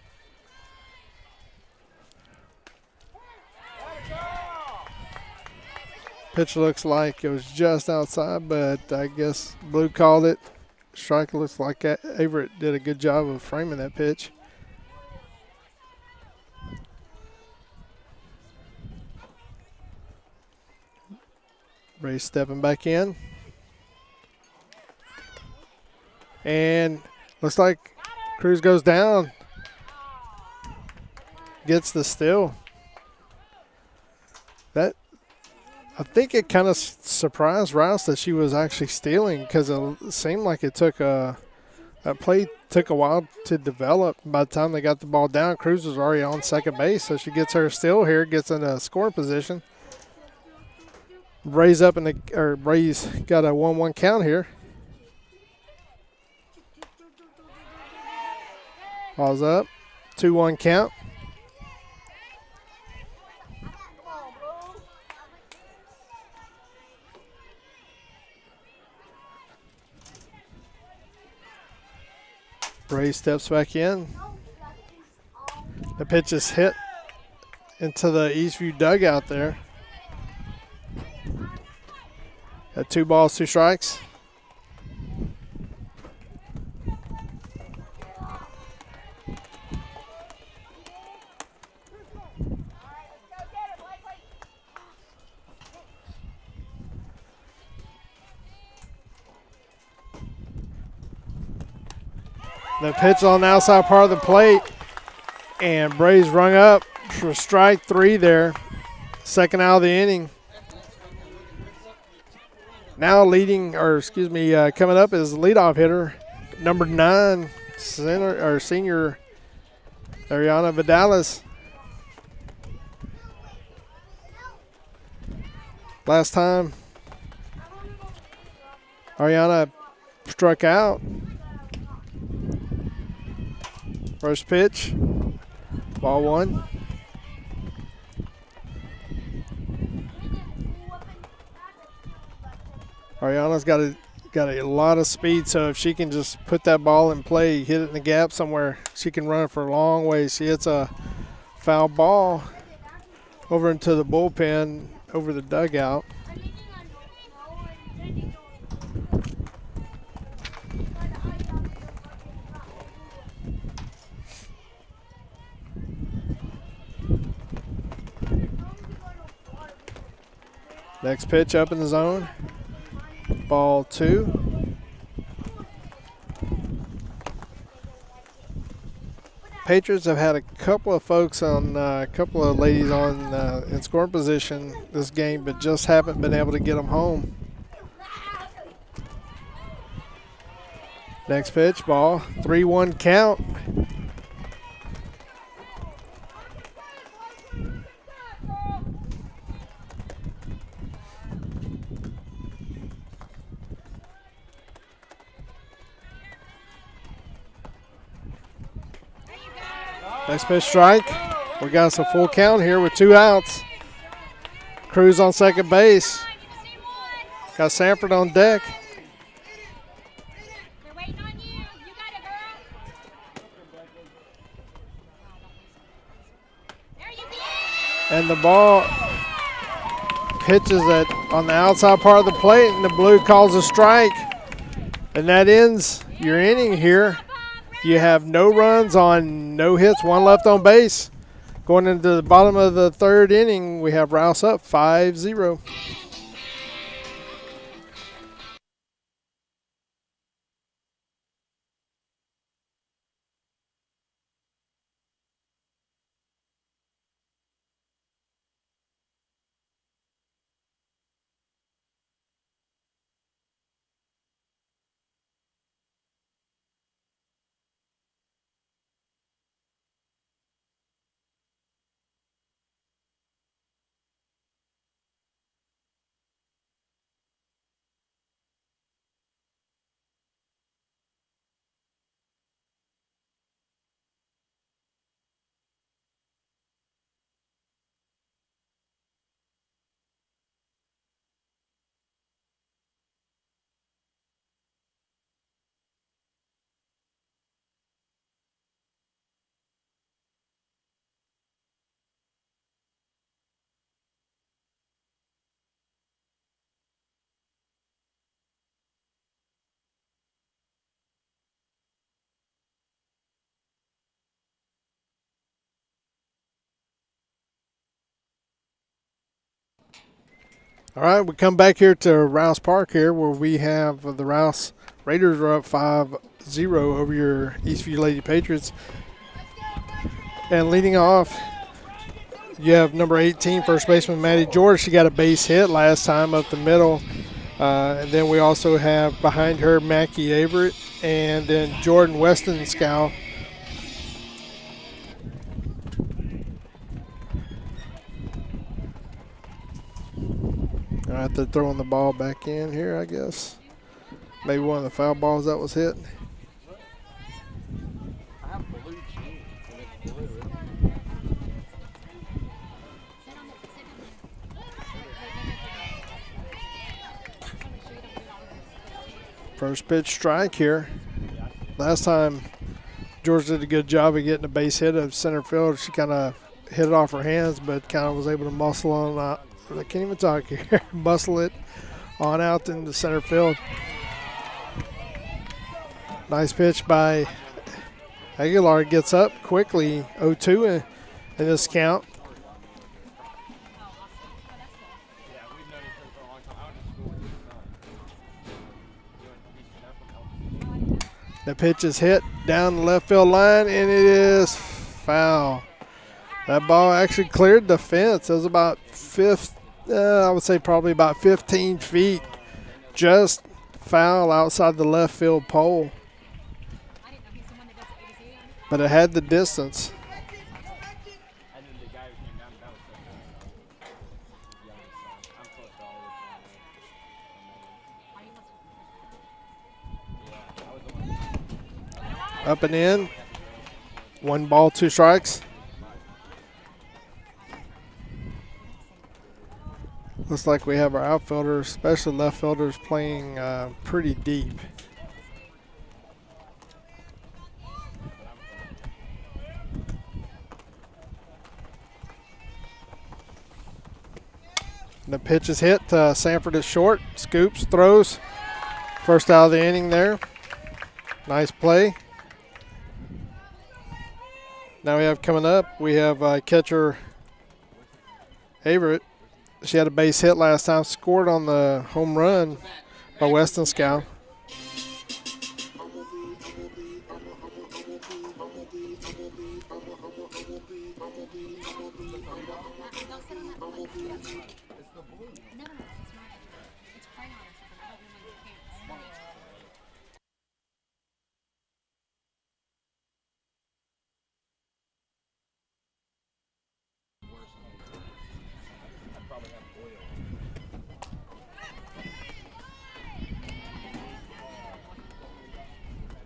Pitch looks like it was just outside, but I guess Blue called it. Strike. Looks like Averett did a good job of framing that pitch. Ray stepping back in. And looks like Cruz goes down. Gets the steal. I think it kind of surprised Rouse that she was actually stealing, because it seemed like it took that play took a while to develop. By the time they got the ball down, Cruz was already on second base, so she gets her steal here, gets in a scoring position. Bray's up Bray's got a 1-1 count here. Ball's up, 2-1 count. Bray steps back in. The pitch is hit into the Eastview dugout there. Got 2 balls, 2 strikes. The pitch on the outside part of the plate, and Bray's rung up for strike 3 there. Second out of the inning. Now coming up is the leadoff hitter, number 9, senior Ariana Vidalis. Last time Ariana struck out. First pitch, ball 1. Ariana's got a lot of speed, so if she can just put that ball in play, hit it in the gap somewhere, she can run it for a long way. She hits a foul ball over into the bullpen, over the dugout. Next pitch up in the zone. Ball 2. Patriots have had a couple of folks on, a couple of ladies on in scoring position this game, but just haven't been able to get them home. Next pitch, ball 3-1 count. Next pitch, strike. We got us a full count here with 2 outs. Cruz on second base. Got Sanford on deck. They're waiting on you. You got it, girl. There you go. And the ball pitches it on the outside part of the plate, and the blue calls a strike. And that ends your inning here. You have no runs on no hits, 1 left on base. Going into the bottom of the 3rd inning, we have Rouse up 5-0. All right, we come back here to Rouse Park here where we have the Rouse Raiders are up 5-0 over your Eastview Lady Patriots. And leading off, you have number 18, first baseman Maddie George. She got a base hit last time up the middle. And then we also have behind her Mackie Averett and then Jordan Weston Scow. All right, they're throwing the ball back in here, I guess. Maybe one of the foul balls that was hit. I have blue jeans. And it's blue. First pitch strike here. Last time George did a good job of getting a base hit of center field. She kind of hit it off her hands, but kind of was able to muscle on out. I can't even talk here. Muscle it on out into center field. Nice pitch by Aguilar. Gets up quickly. 0-2 in this count. The pitch is hit down the left field line, and it is foul. That ball actually cleared the fence. It was about I would say probably about 15 feet. Just foul outside the left field pole. But it had the distance. Up and in. 1 ball, 2 strikes. Looks like we have our outfielders, especially left fielders, playing pretty deep. The pitch is hit. Sanford is short. Scoops, throws. First out of the inning there. Nice play. Now we have coming up, we have catcher Averett. She had a base hit last time, scored on the home run by Weston Scow.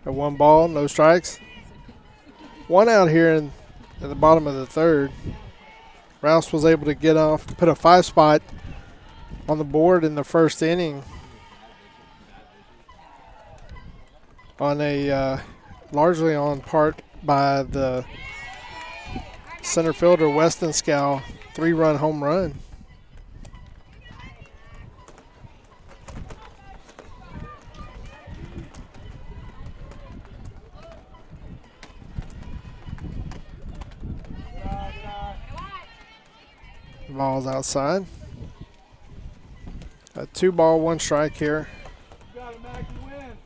At 1 ball, no strikes. 1 out here in at the bottom of the 3rd. Rouse was able to get off, put a 5 spot on the board in the 1st inning on a largely on part by the center fielder Weston Scow 3-run home run. Ball's outside. A 2 ball, 1 strike here. Got it, Mac, you win.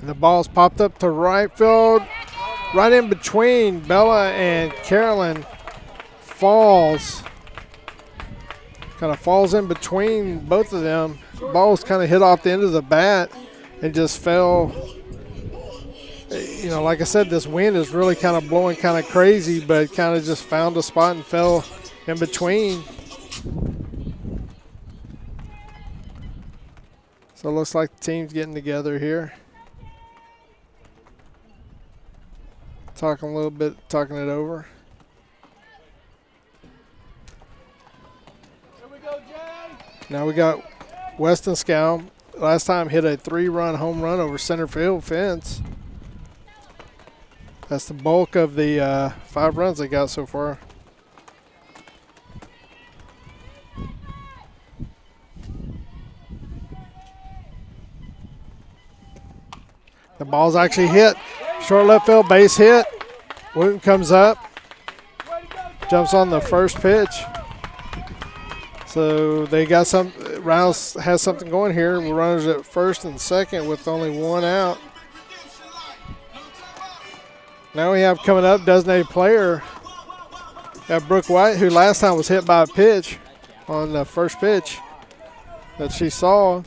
The ball's popped up to right field, right in between Bella and Carolyn. Falls. Kind of falls in between both of them. The ball's kind of hit off the end of the bat and just fell. You know, like I said, this wind is really kind of blowing kind of crazy, but it kind of just found a spot and fell in between. So it looks like the team's getting together here. Talking a little bit, talking it over. Here we go, Jay. Now we got Weston Scow. Last time hit a 3-run home run over center field fence. That's the bulk of the 5 runs they got so far. The ball's actually hit. Short left field, base hit. Wooten comes up. Jumps on the first pitch. So they got some. Rouse has something going here. We're runners at first and second with only 1 out. Now we have coming up designated player. We have Brooke White, who last time was hit by a pitch on the first pitch that she saw.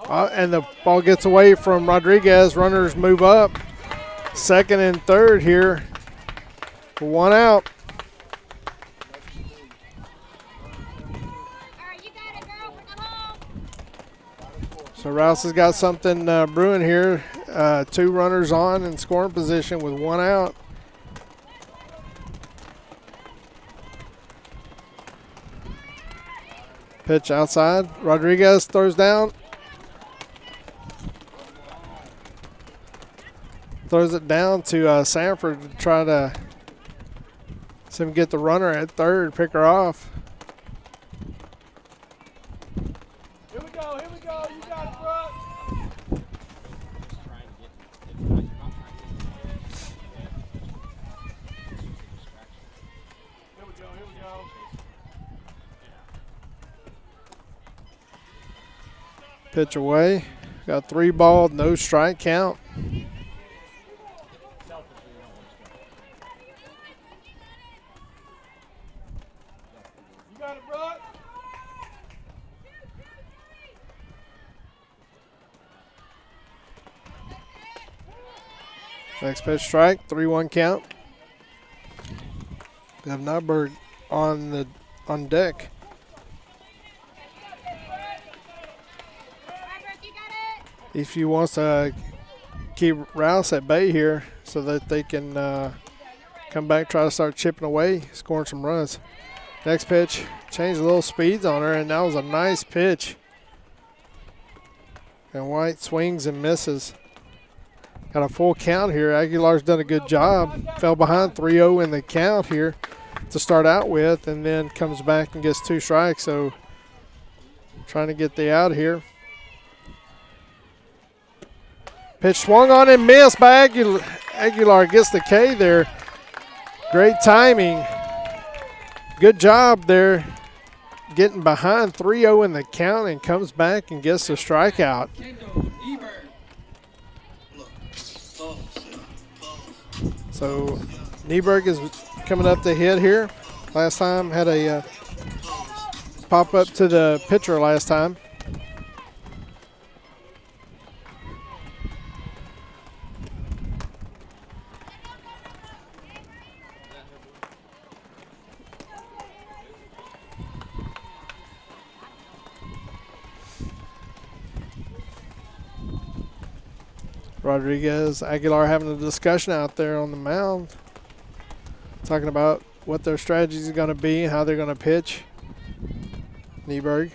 And the ball gets away from Rodriguez. Runners move up. Second and third here for 1 out. So Rouse has got something brewing here. 2 runners on in scoring position with 1 out. Pitch outside. Rodriguez throws down. Throws it down to Sanford to try to see him get the runner at third, pick her off. Here we go, you got it, bro. Here we go. Pitch away. Got 3 ball, no strike count. Next pitch strike, 3-1 count. We have Nyberg on deck. If you wants to keep Rouse at bay here so that they can come back, try to start chipping away, scoring some runs. Next pitch, changed a little speeds on her, and that was a nice pitch. And White swings and misses. Got a full count here. Aguilar's done a good job. Fell behind 3-0 in the count here to start out with, and then comes back and gets 2 strikes. So trying to get the out here. Pitch swung on and missed by Aguilar. Aguilar gets the K there. Great timing. Good job there getting behind 3-0 in the count and comes back and gets the strikeout. So Nieberg is coming up to hit here. Last time had a pop up to the pitcher last time. Rodriguez, Aguilar having a discussion out there on the mound, talking about what their strategy is going to be, how they're going to pitch. Nieberg.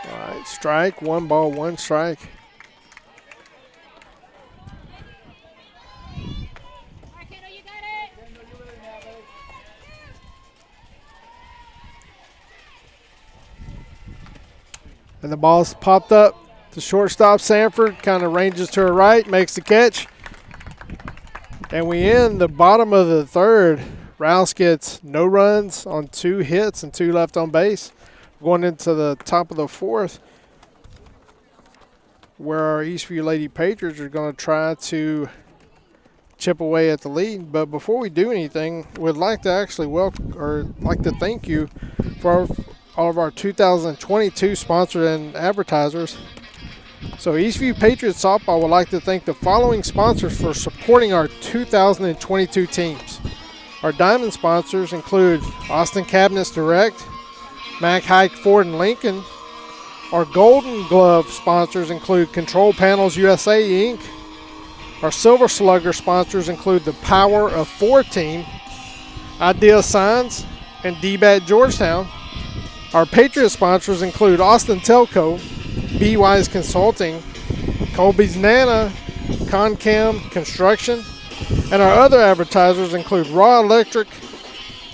All right, strike, 1 ball, 1 strike. And the ball's popped up to shortstop Sanford, kind of ranges to her right, makes the catch. And we end the bottom of the 3rd. Rouse gets no runs on 2 hits and 2 left on base. Going into the top of the 4th, where our Eastview Lady Patriots are going to try to chip away at the lead. But before we do anything, we'd like to actually thank you for all of our 2022 sponsors and advertisers. So Eastview Patriots Softball would like to thank the following sponsors for supporting our 2022 teams. Our diamond sponsors include Austin Cabinets Direct, Mack Hike Ford and Lincoln. Our golden glove sponsors include Control Panels USA Inc. Our silver slugger sponsors include the Power of 4 team, Idea Signs, and D-Bat Georgetown. Our Patriot sponsors include Austin Telco, B-Wise Consulting, Colby's Nana, Concam Construction, and our other advertisers include Raw Electric,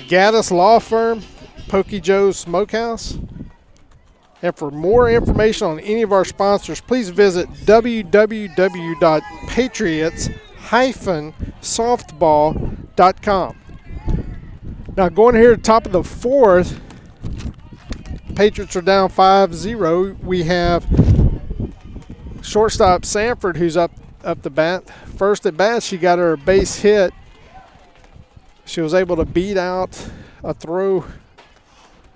Gaddis Law Firm, Pokey Joe's Smokehouse. And for more information on any of our sponsors, please visit www.patriots-softball.com. Now going here to the top of the 4th, Patriots are down 5-0. We have shortstop Sanford, who's up the bat. First at bat, she got her base hit. She was able to beat out a throw.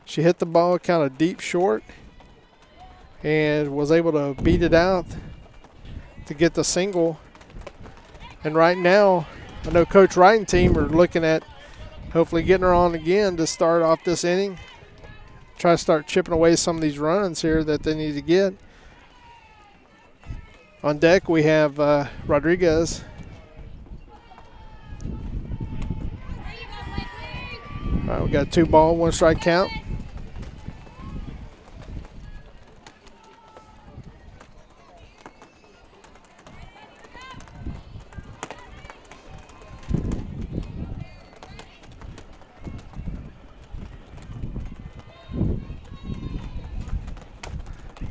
She hit the ball kind of deep short and was able to beat it out to get the single. And right now, I know Coach Wright and team are looking at hopefully getting her on again to start off this inning. Try to start chipping away some of these runs here that they need to get. On deck, we have Rodriguez. All right, we got a 2 ball, 1 strike count.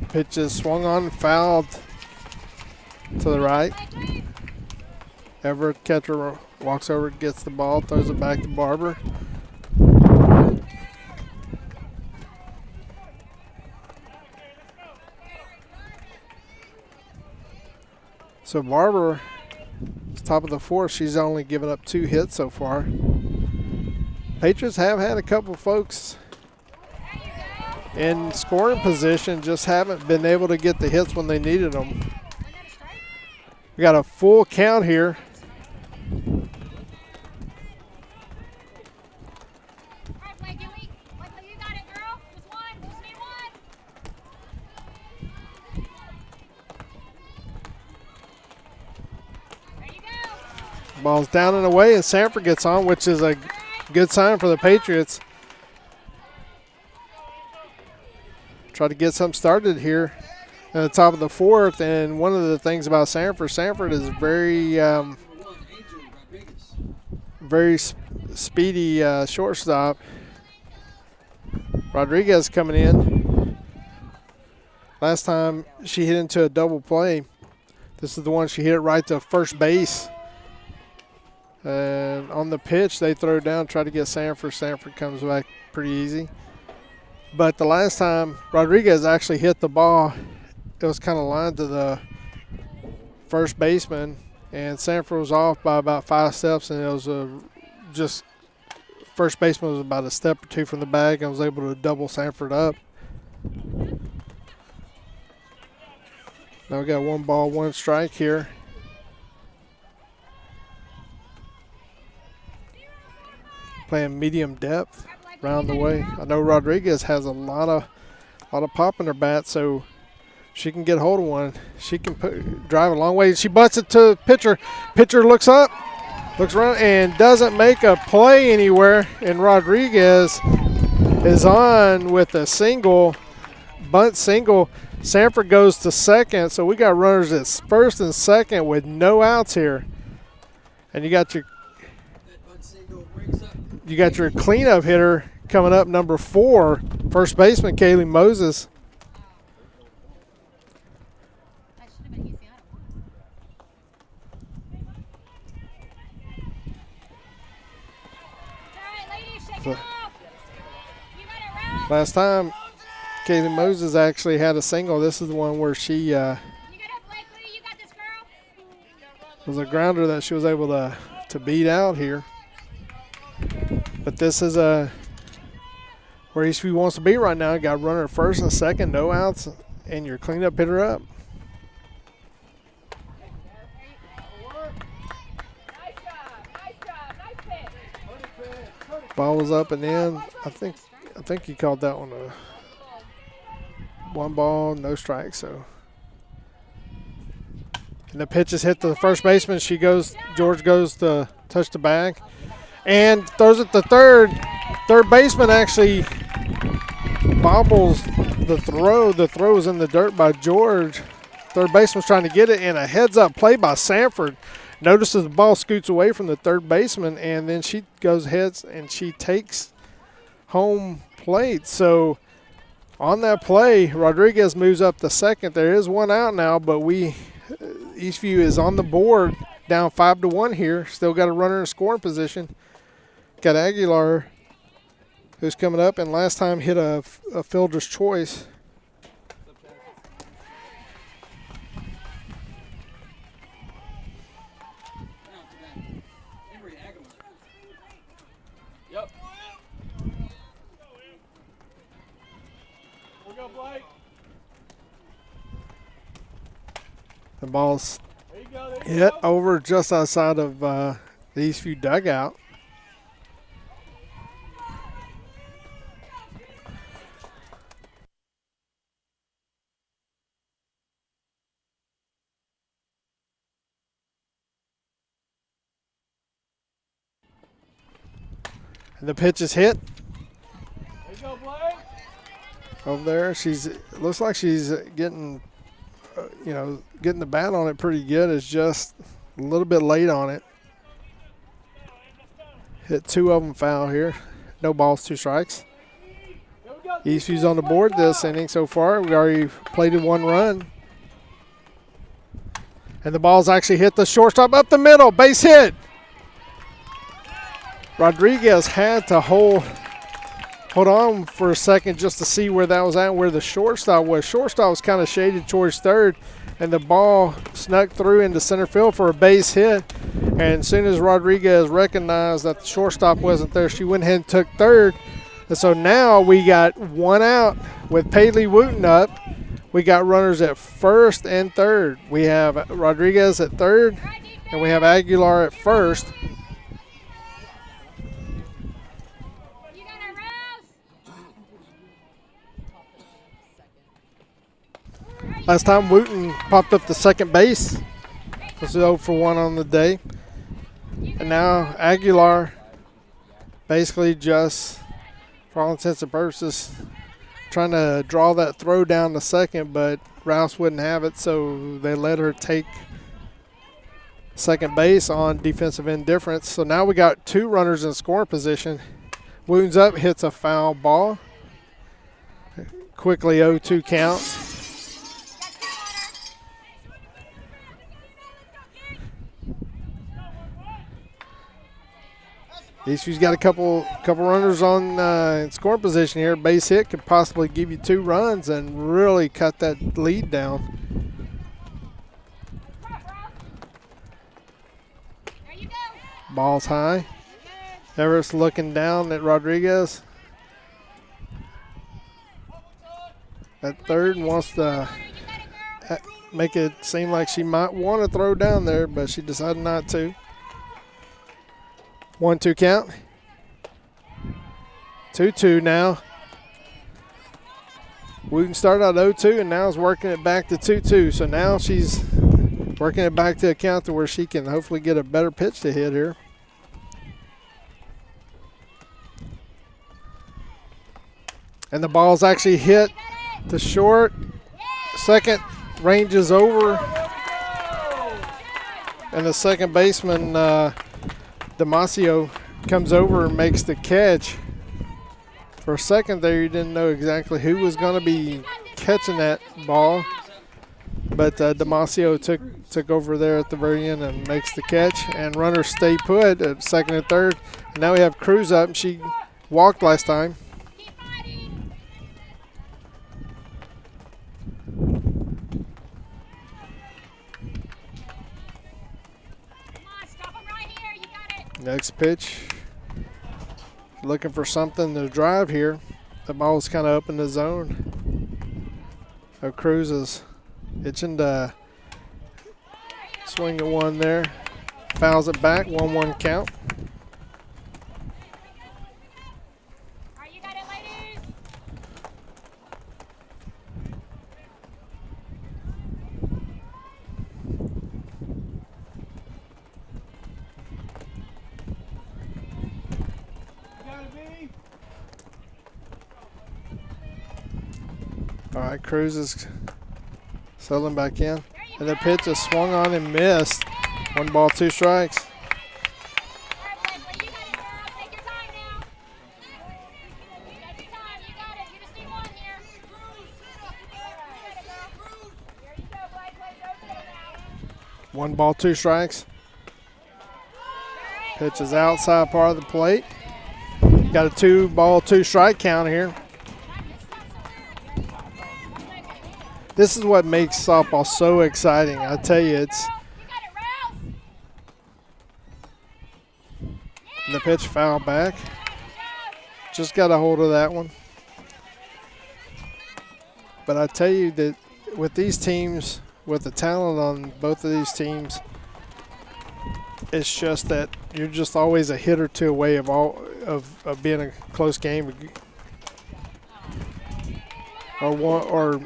Pitch is swung on and fouled to the right. Everett, catcher, walks over, gets the ball, throws it back to Barber. So Barber is top of the 4th. She's only given up 2 hits so far. Patriots have had a couple folks in scoring position, just haven't been able to get the hits when they needed them. We got a full count here. Ball's down and away, and Sanford gets on, which is a good sign for the Patriots. Try to get something started here at the top of the fourth, and one of the things about Sanford is very speedy shortstop. Rodriguez coming in. Last time she hit into a double play. This is the one she hit it right to first base. And on the pitch, they throw it down, try to get Sanford. Sanford comes back pretty easy. But the last time Rodriguez actually hit the ball, it was kind of lined to the first baseman, and Sanford was off by about 5 steps, and it was just first baseman was about a step or two from the bag and was able to double Sanford up. Now we got 1 ball, 1 strike here. Playing medium depth around the way. I know Rodriguez has a lot of pop in her bat, so she can get hold of one. She can drive a long way. She butts it to pitcher. Pitcher looks up, looks around, and doesn't make a play anywhere. And Rodriguez is on with a single, bunt single. Sanford goes to second, so we got runners at first and second with no outs here. And you got your cleanup hitter coming up, number 4, first baseman Kaylee Moses. So, last time Kaylee Moses actually had a single. This is the one where she was a grounder that she was able to beat out here. But this is where Eastview wants to be right now. You got runner at first and second, no outs, and your cleanup hitter up. Ball was up and in. I think he called that one a 1 ball, no strike. So, and the pitch is hit to the first baseman. George goes to touch the bag and throws it to third. Third baseman actually bobbles the throw. The throw is in the dirt by George. Third baseman's trying to get it, and a heads-up play by Sanford. Notices the ball scoots away from the third baseman, and then she goes heads and she takes home plate. So on that play, Rodriguez moves up to second. There is 1 out now, but Eastview is on the board, down 5-1 here. Still got a runner in scoring position. Got Aguilar, who's coming up, and last time hit a fielder's choice. The ball's hit over just outside of the Eastview dugout. And the pitch is hit. There you go, Blake. Over there, looks like she's getting the bat on it pretty good. It's just a little bit late on it. Hit 2 of them foul here. No balls, 2 strikes. Eastview's on the board this inning so far. We already plated 1 run. And the ball's actually hit the shortstop up the middle. Base hit. Rodriguez had to hold on for a second just to see where that was at, where the shortstop was. Shortstop was kind of shaded towards third, and the ball snuck through into center field for a base hit. And as soon as Rodriguez recognized that the shortstop wasn't there, she went ahead and took third. And so now we got 1 out with Paley Wooten up. We got runners at first and third. We have Rodriguez at third, and we have Aguilar at first. Last time Wooten popped up to second base. This is 0 for 1 on the day. And now Aguilar basically just, for all intents and purposes, trying to draw that throw down the second, but Rouse wouldn't have it, so they let her take second base on defensive indifference. So now we got 2 runners in scoring position. Wounds up, hits a foul ball. Quickly 0-2 count. Eastview's got a couple runners on in scoring position here. Base hit could possibly give you 2 runs and really cut that lead down. Ball's high. Everett's looking down at Rodriguez at third and wants to make it seem like she might want to throw down there, but she decided not to. 1-2 count. 2-2 now. Wooten started out 0-2 and now is working it back to 2-2. So now she's working it back to a count to where she can hopefully get a better pitch to hit here. And the ball's actually hit to short. Second ranges over. And the second baseman, Damasio, comes over and makes the catch. For a second there, you didn't know exactly who was going to be catching that ball. But Damasio took over there at the very end and makes the catch. And runners stay put at second and third. And now we have Cruz up. She walked last time. Next pitch. Looking for something to drive here. The ball's kind of up in the zone. So Cruz is itching to swing at one there. Fouls it back, 1-1 count. You got it, ladies. All right, Cruz is settling back in. And the pitch is swung on and missed. 1 ball, 2 strikes. One ball, 2 strikes. Pitch is outside part of the plate. Got a 2 ball, 2 strike count here. This is what makes softball so exciting. I tell you, it's the pitch foul back. Just got a hold of that one. But I tell you that with these teams, with the talent on both of these teams, it's just that you're just always a hit or 2 away of being a close game, or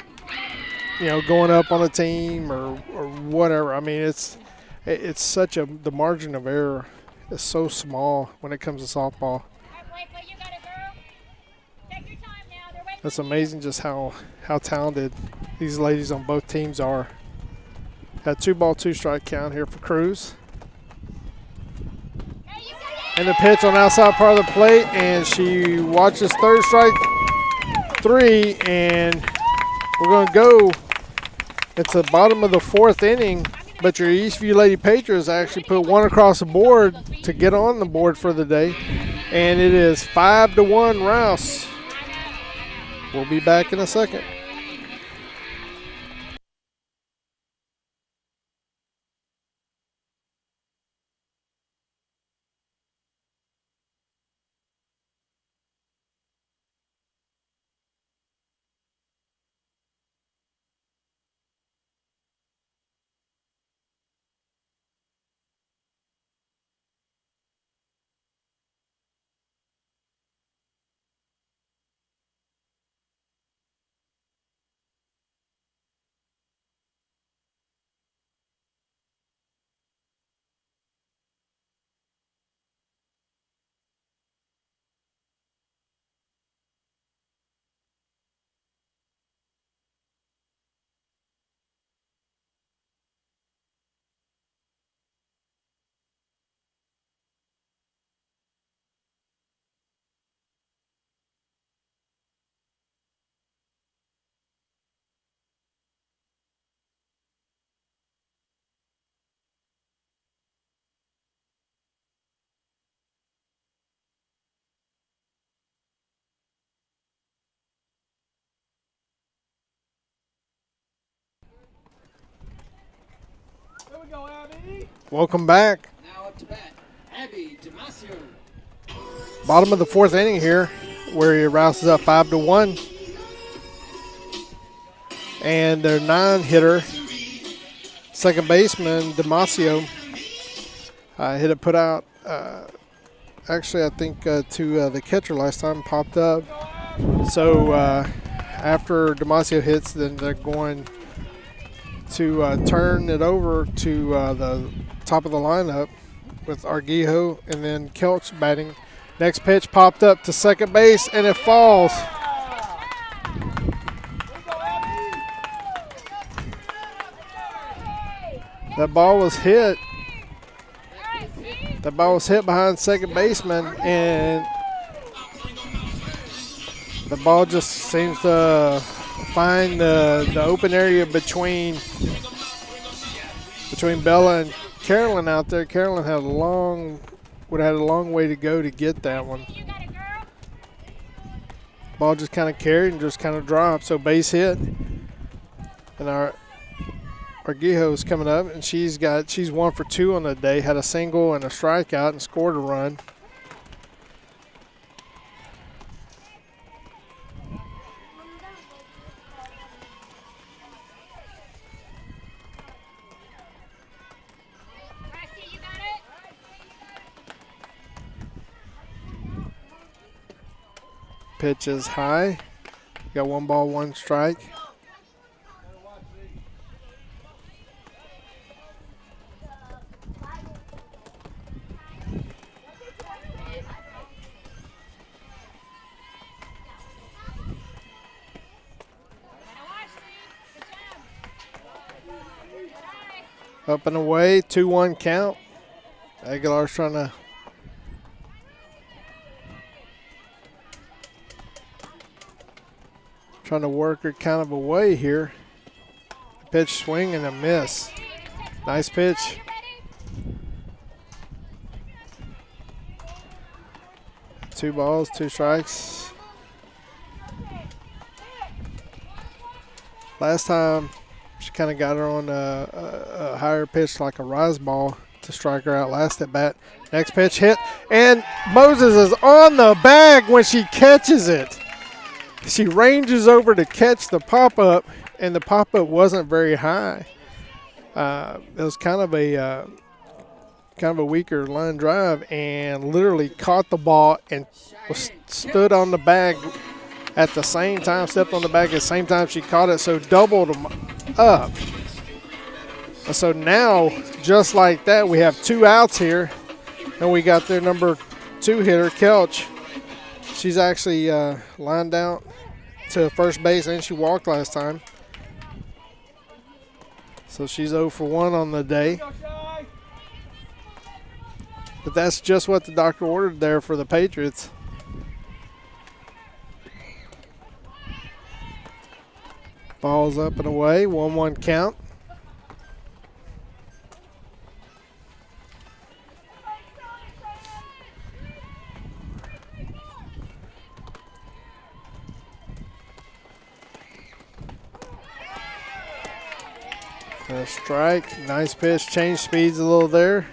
going up on a team or whatever. I mean, it's such the margin of error is so small when it comes to softball. It's amazing just how talented these ladies on both teams are. Got 2 ball, 2 strike count here for Cruz. And the pitch on the outside part of the plate, and she watches third strike 3, and we're going to go. It's the bottom of the 4th inning, but your Eastview Lady Patriots actually put 1 across the board to get on the board for the day, and it is 5-1 Rouse. We'll be back in a second. Welcome back. Now up to bat, Abby Damasio. Bottom of the fourth inning here, where Rouse is up 5-1. And their 9-hitter, second baseman Damasio, hit it put out. Actually, I think to the catcher last time, popped up. So after Damasio hits, then they're going to turn it over to the top of the lineup with Arguijo and then Kelch batting. Next pitch popped up to second base, and it falls. That ball was hit. That ball was hit behind second baseman, and the ball just seems to find the open area between Bella and Carolyn out there. Carolyn would have had a long way to go to get that one. Ball just kind of carried and just kind of dropped, so base hit. And our Arguijo's coming up, and she's 1 for 2 on the day, had a single and a strikeout and scored a run. Pitch is high. Got 1 ball, 1 strike. Up and away, 2-1 count. Aguilar's trying to work her kind of away here. Pitch, swing, and a miss. Nice pitch. Two balls, 2 strikes. Last time, she kind of got her on a higher pitch, like a rise ball, to strike her out last at bat. Next pitch hit, and Moses is on the bag when she catches it. She ranges over to catch the pop-up, and the pop-up wasn't very high. It was kind of a weaker line drive, and literally caught the ball and stood on the bag at the same time, stepped on the bag at the same time she caught it, so doubled them up. So now, just like that, we have 2 outs here, and we got their number 2 hitter, Kelch. She's actually lined out to first base, and she walked last time. So she's 0 for 1 on the day. But that's just what the doctor ordered there for the Patriots. Ball's up and away, 1-1 count. A strike, nice pitch, change speeds a little there.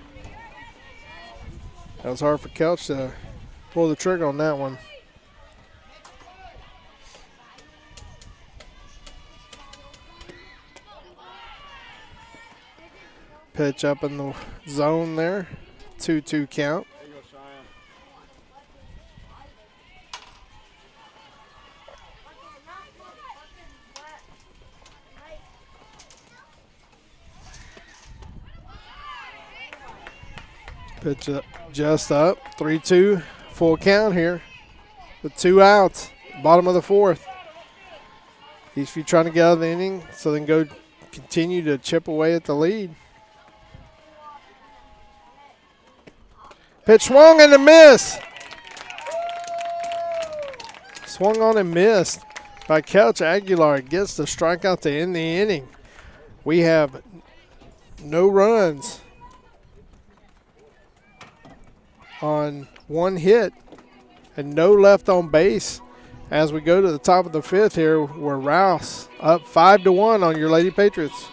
That was hard for Kelch to pull the trigger on that one. Pitch up in the zone there, 2-2 count. Pitch up, just up, 3-2, full count here with 2 outs, bottom of the 4th. Eastview trying to get out of the inning so they can go continue to chip away at the lead. Pitch swung and a miss. Swung on and missed by Kelch. Aguilar gets the strikeout to end the inning. We have no runs on 1 hit and no left on base as we go to the top of the 5th here, where Rouse up 5-1 on your Lady Patriots.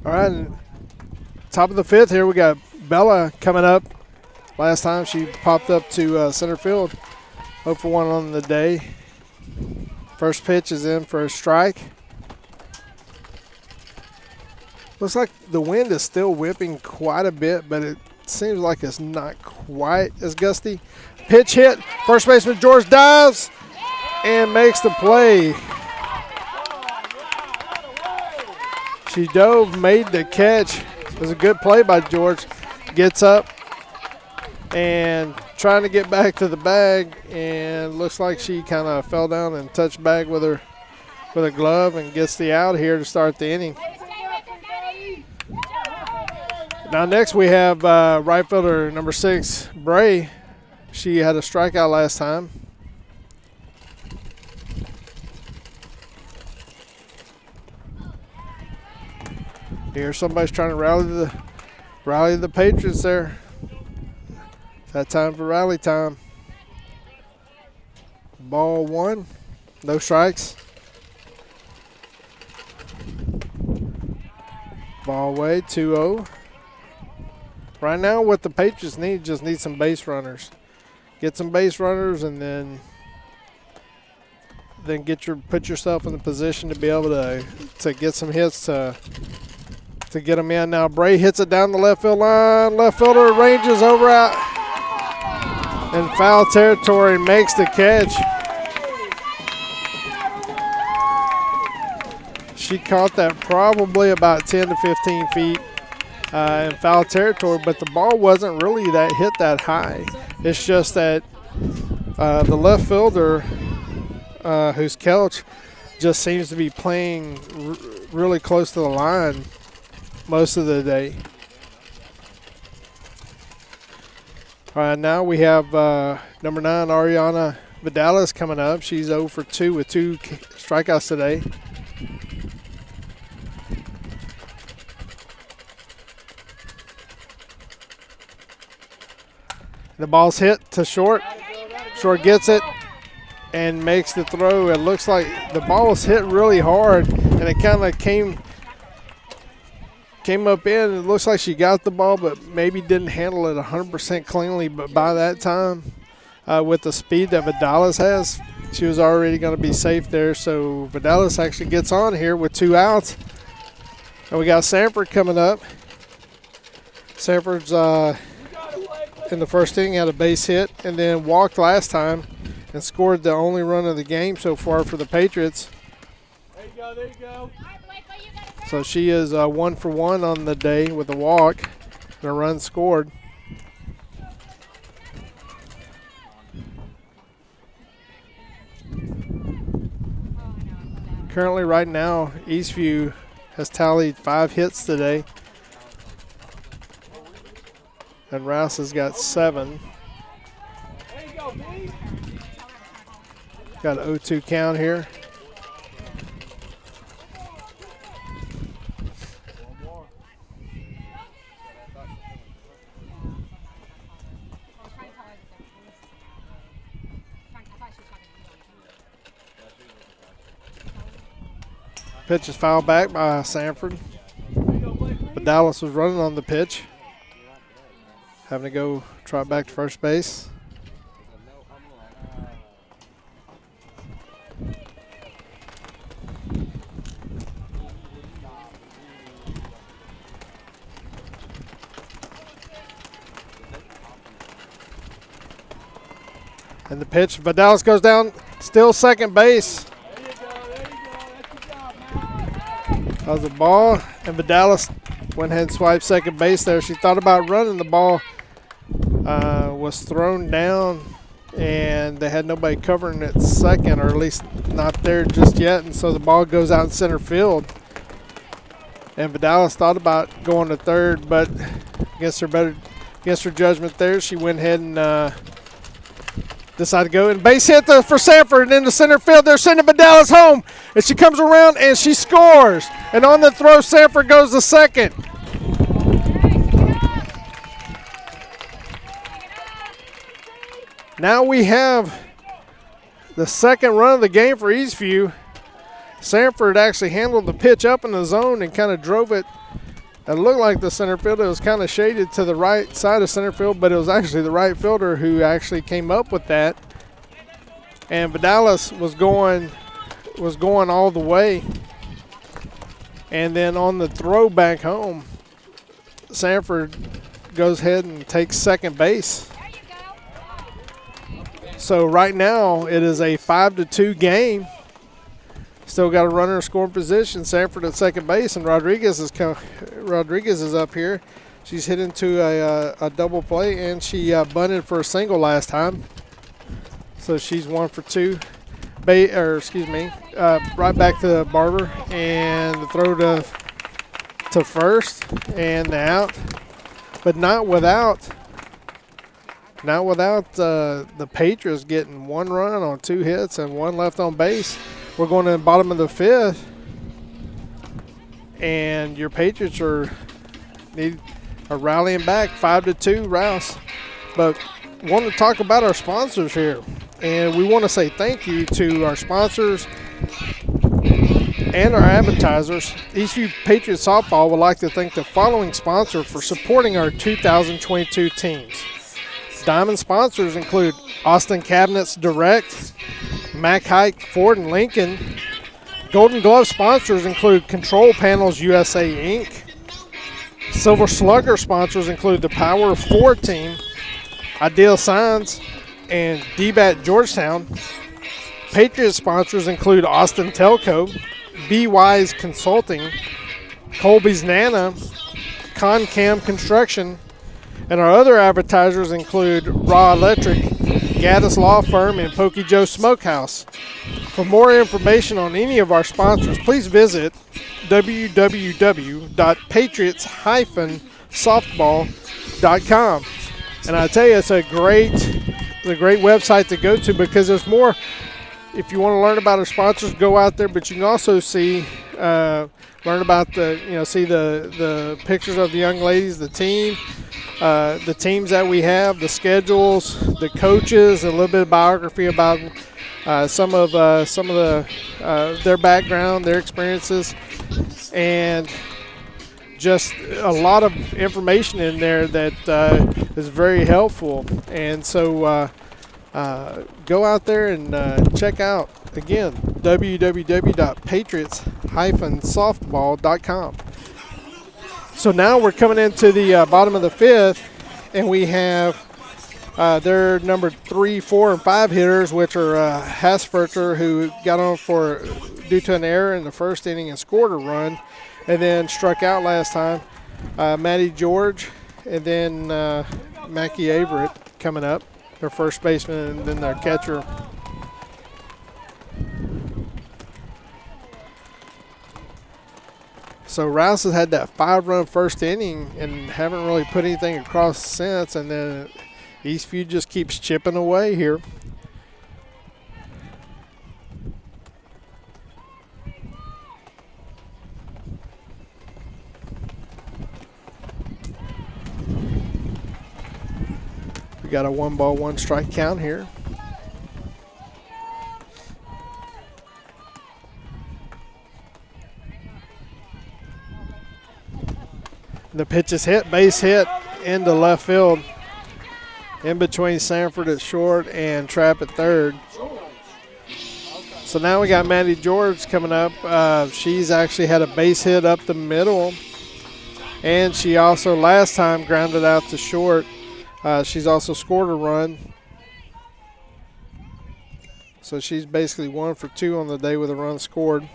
All right, top of the 5th here, we got Bella coming up. Last time she popped up to center field. 0 for 1 on the day. First pitch is in for a strike. Looks like the wind is still whipping quite a bit, but it seems like it's not quite as gusty. Pitch hit. First baseman George dives and makes the play. She dove, made the catch. It was a good play by George. Gets up and trying to get back to the bag, and looks like she kind of fell down and touched bag with her glove and gets the out here to start the inning. Now next we have right fielder number 6, Bray. She had a strikeout last time. Here somebody's trying to rally the Patriots there. It's that time for rally time. Ball 1, no strikes. Ball away, 2-0. Right now what the Patriots just need some base runners. Get some base runners and then put yourself in the position to be able to get some hits to get them in. Now Bray hits it down the left field line. Left fielder ranges over out in foul territory and makes the catch. She caught that probably about 10 to 15 feet in foul territory, but the ball wasn't really hit that high. It's just that the left fielder, who's Kelch, just seems to be playing really close to the line most of the day. All right, now we have number 9, Ariana Vidalis coming up. She's 0 for 2 with 2 strikeouts today. The ball's hit to short. Short gets it and makes the throw. It looks like the ball was hit really hard, and it kind of came up in. It looks like she got the ball, but maybe didn't handle it 100% cleanly. But by that time, with the speed that Vidalis has, she was already going to be safe there. So Vidalis actually gets on here with 2 outs. And we got Sanford coming up. Sanford's in the first inning had a base hit and then walked last time and scored the only run of the game so far for the Patriots. There you go, there you go. So she is 1 for 1 on the day with a walk and a run scored. Currently right now, Eastview has tallied 5 hits today. And Rouse has got 7. There you go, B. Got an 0-2 count here. Pitch is fouled back by Sanford. But Dallas was running on the pitch. Having to go trot back to first base. And the pitch, Vidalis goes down, still second base. There you go, there you go. That's your job, man. That was the ball, and Vidalis went ahead and swiped second base there. She thought about running the ball. Was thrown down, and they had nobody covering it second, or at least not there just yet, and so the ball goes out in center field. And Vidalis thought about going to third, but against her judgment there, she went ahead and decided to go. And base hit for Sanford, and into center field. They're sending Vidalis home, and she comes around and she scores. And on the throw, Sanford goes to second. Now we have the second run of the game for Eastview. Sanford actually handled the pitch up in the zone and kind of drove it It looked like the center fielder was kind of shaded to the right side of center field, but it was actually the right fielder who actually came up with that. And Vidalis was going all the way. And then on the throw back home, Sanford goes ahead and takes second base. So right now it is a 5-2 game. Still got a runner in scoring position. Sanford at second base, and Rodriguez is up here. She's hit into a double play, and she bunted for a single last time. So she's 1 for 2. Right back to Barber, and the throw to first, and the out, but not without the Patriots getting 1 run on 2 hits and 1 left on base. We're going to the bottom of the 5th, and your Patriots are rallying back 5-2 Rouse. But want to talk about our sponsors here, and we want to say thank you to our sponsors and our advertisers. Eastview Patriots Softball would like to thank the following sponsor for supporting our 2022 teams. Diamond sponsors include Austin Cabinets Direct, Mack Hike Ford and Lincoln. Golden Glove sponsors include Control Panels USA Inc. Silver Slugger sponsors include the Power of 4 team, Ideal Signs, and DBAT Georgetown. Patriot sponsors include Austin Telco, B Wise Consulting, Colby's Nana, Concam Construction, and our other advertisers include Raw Electric, Gaddis Law Firm, and Pokey Joe Smokehouse. For more information on any of our sponsors, please visit www.patriots-softball.com. And I tell you, it's a great website to go to, because there's more. If you want to learn about our sponsors, go out there, but you can also see, learn about see the pictures of the young ladies, the team, the teams that we have, the schedules, the coaches, a little bit of biography about some of their background, their experiences, and just a lot of information in there that is very helpful. And so go out there and check out, again, www.patriots-softball.com. So now we're coming into the bottom of the 5th, and we have their number 3, 4, and 5 hitters, which are Hasferter, who got on due to an error in the first inning and scored a run, and then struck out last time. Maddie George, and then Mackie Averett coming up, their first baseman, and then their catcher. So Rouse has had that 5-run first inning and haven't really put anything across since, and then Eastview just keeps chipping away here. We got a 1-ball, 1-strike count here. The pitch is hit, base hit into left field, in between Sanford at short and Trapp at third. So now we got Maddie George coming up. She's actually had a base hit up the middle, and she also last time grounded out to short. She's also scored a run. So she's basically 1 for 2 on the day with a run scored.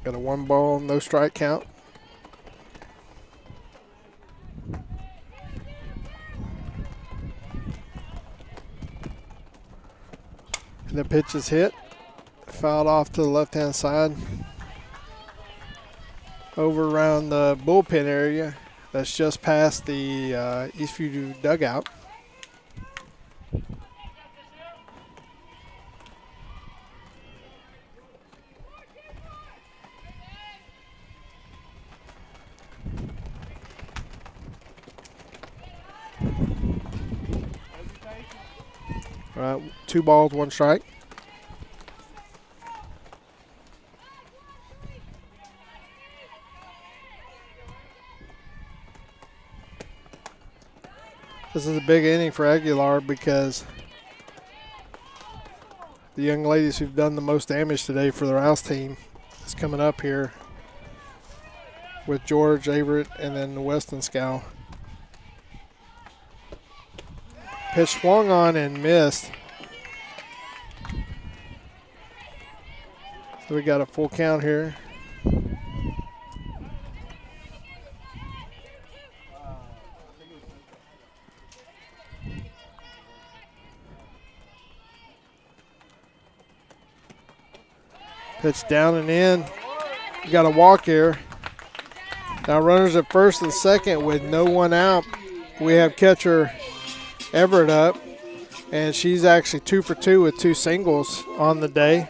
Got a 1-ball, no strike count. And the pitch is hit, fouled off to the left-hand side, over around the bullpen area. That's just past the Eastview dugout. 2 balls, 1 strike. This is a big inning for Aguilar because the young ladies who've done the most damage today for the Rouse team is coming up here with George, Averett, and then the Weston Scow. Pitch swung on and missed. So we got a full count here. Pitch down and in. We got a walk here. Now runners at first and second with no one out. We have catcher Everett up, and she's actually 2 for 2 with 2 singles on the day.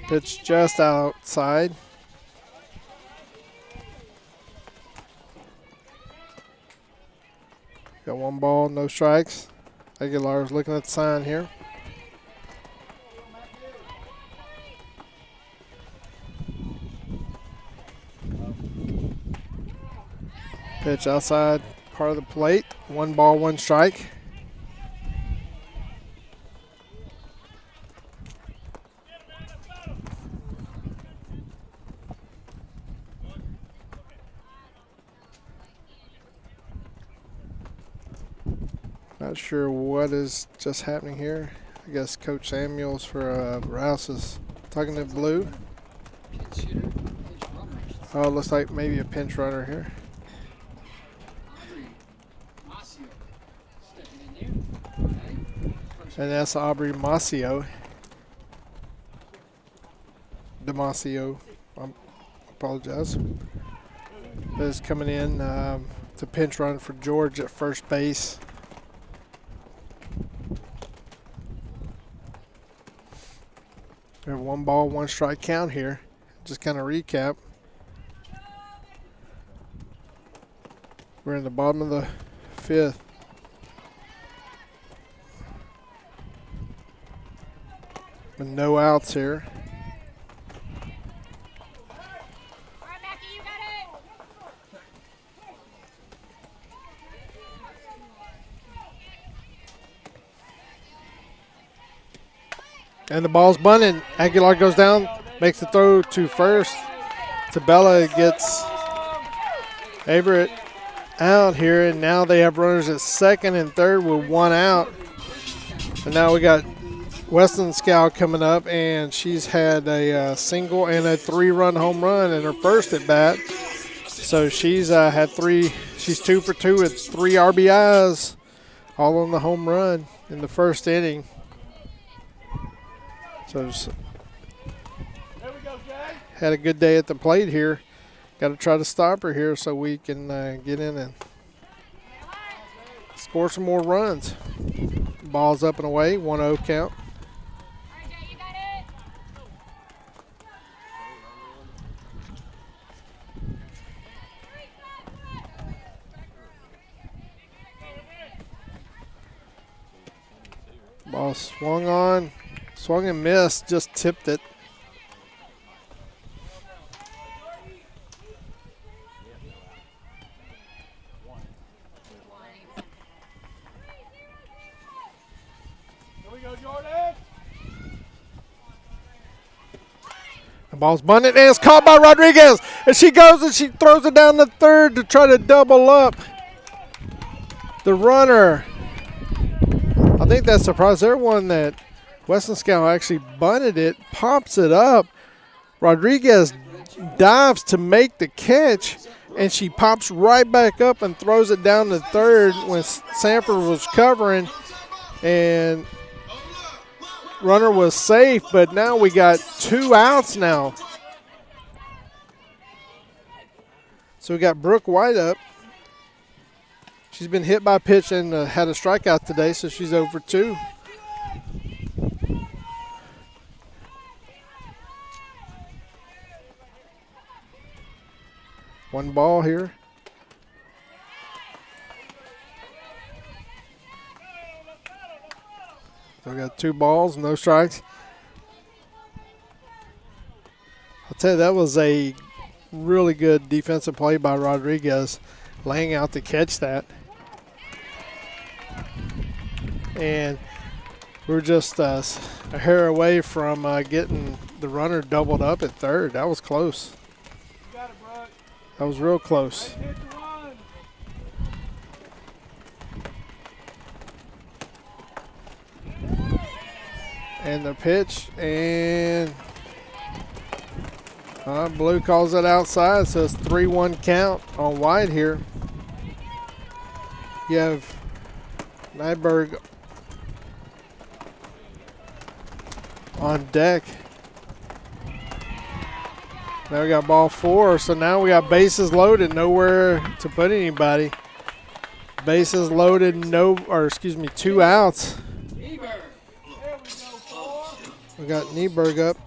Pitch just outside. Got 1 ball, no strikes. Aguilar's looking at the sign here. Pitch outside part of the plate. 1 ball, 1 strike. Not sure what is just happening here. I guess Coach Samuels for Rouse is talking to Blue. Oh, it looks like maybe a pinch runner here. And that's Aubrey Masio. Damasio. I apologize. Is coming in to pinch run for George at first base. We have 1 ball, 1 strike count here. Just kind of recap. We're in the bottom of the 5th. With no outs here. All right, Mackie, you got it. And the ball's bunted. Aguilar goes down, makes the throw to first. Tabella gets Averett out here, and now they have runners at second and third with 1 out. And now we got Weston Scow coming up, and she's had a single and a 3-run home run in her first at bat. So she's had 3. She's 2 for 2 with 3 RBIs, all on the home run in the first inning. So had a good day at the plate here. Got to try to stop her here so we can get in and score some more runs. Ball's up and away, 1-0 count. You got it. Ball swung on, swung and missed, just tipped it. The ball's bunted and it's caught by Rodriguez. And she goes and she throws it down the third to try to double up the runner. I think that's surprised everyone that Weston Scow actually bunted it, pops it up. Rodriguez dives to make the catch, and she pops right back up and throws it down the third when Sanford was covering. And runner was safe, but now we got 2 outs now. So we got Brooke White up. She's been hit by a pitch and had a strikeout today, so she's over 2. One ball here. So we got 2 balls, no strikes. I'll tell you, that was a really good defensive play by Rodriguez, laying out to catch that. And we're just a hair away from getting the runner doubled up at third. That was close. That was real close. And the pitch, and Blue calls it outside, so it's 3-1 count on White here. You have Nyberg on deck. Now we got ball 4, so now we got bases loaded, nowhere to put anybody. Bases loaded, 2 outs. We got Nyberg up,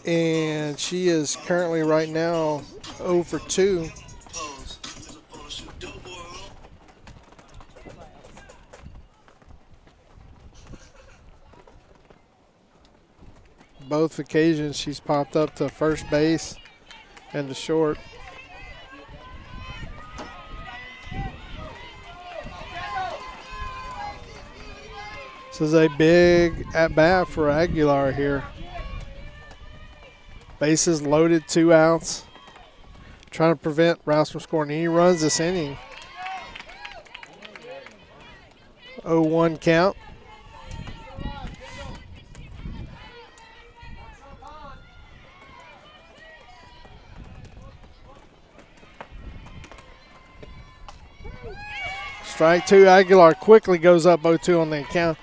and she is currently right now 0 for 2. Both occasions she's popped up to first base and to short. This is a big at-bat for Aguilar here. Bases loaded, 2 outs. Trying to prevent Rouse from scoring any runs this inning. 0-1 count. Strike 2, Aguilar quickly goes up 0-2 on the account.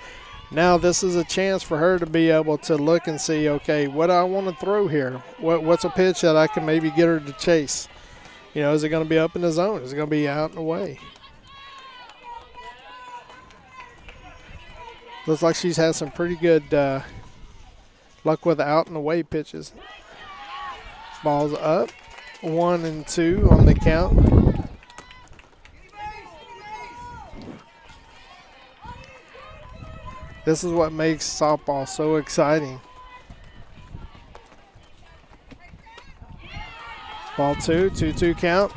Now this is a chance for her to be able to look and see, okay, what do I want to throw here? What's a pitch that I can maybe get her to chase? You know, is it going to be up in the zone? Is it going to be out and away? Looks like she's had some pretty good luck with out and away pitches. Ball's up, 1-2 on the count. This is what makes softball so exciting. Ball 2, 2-2 count.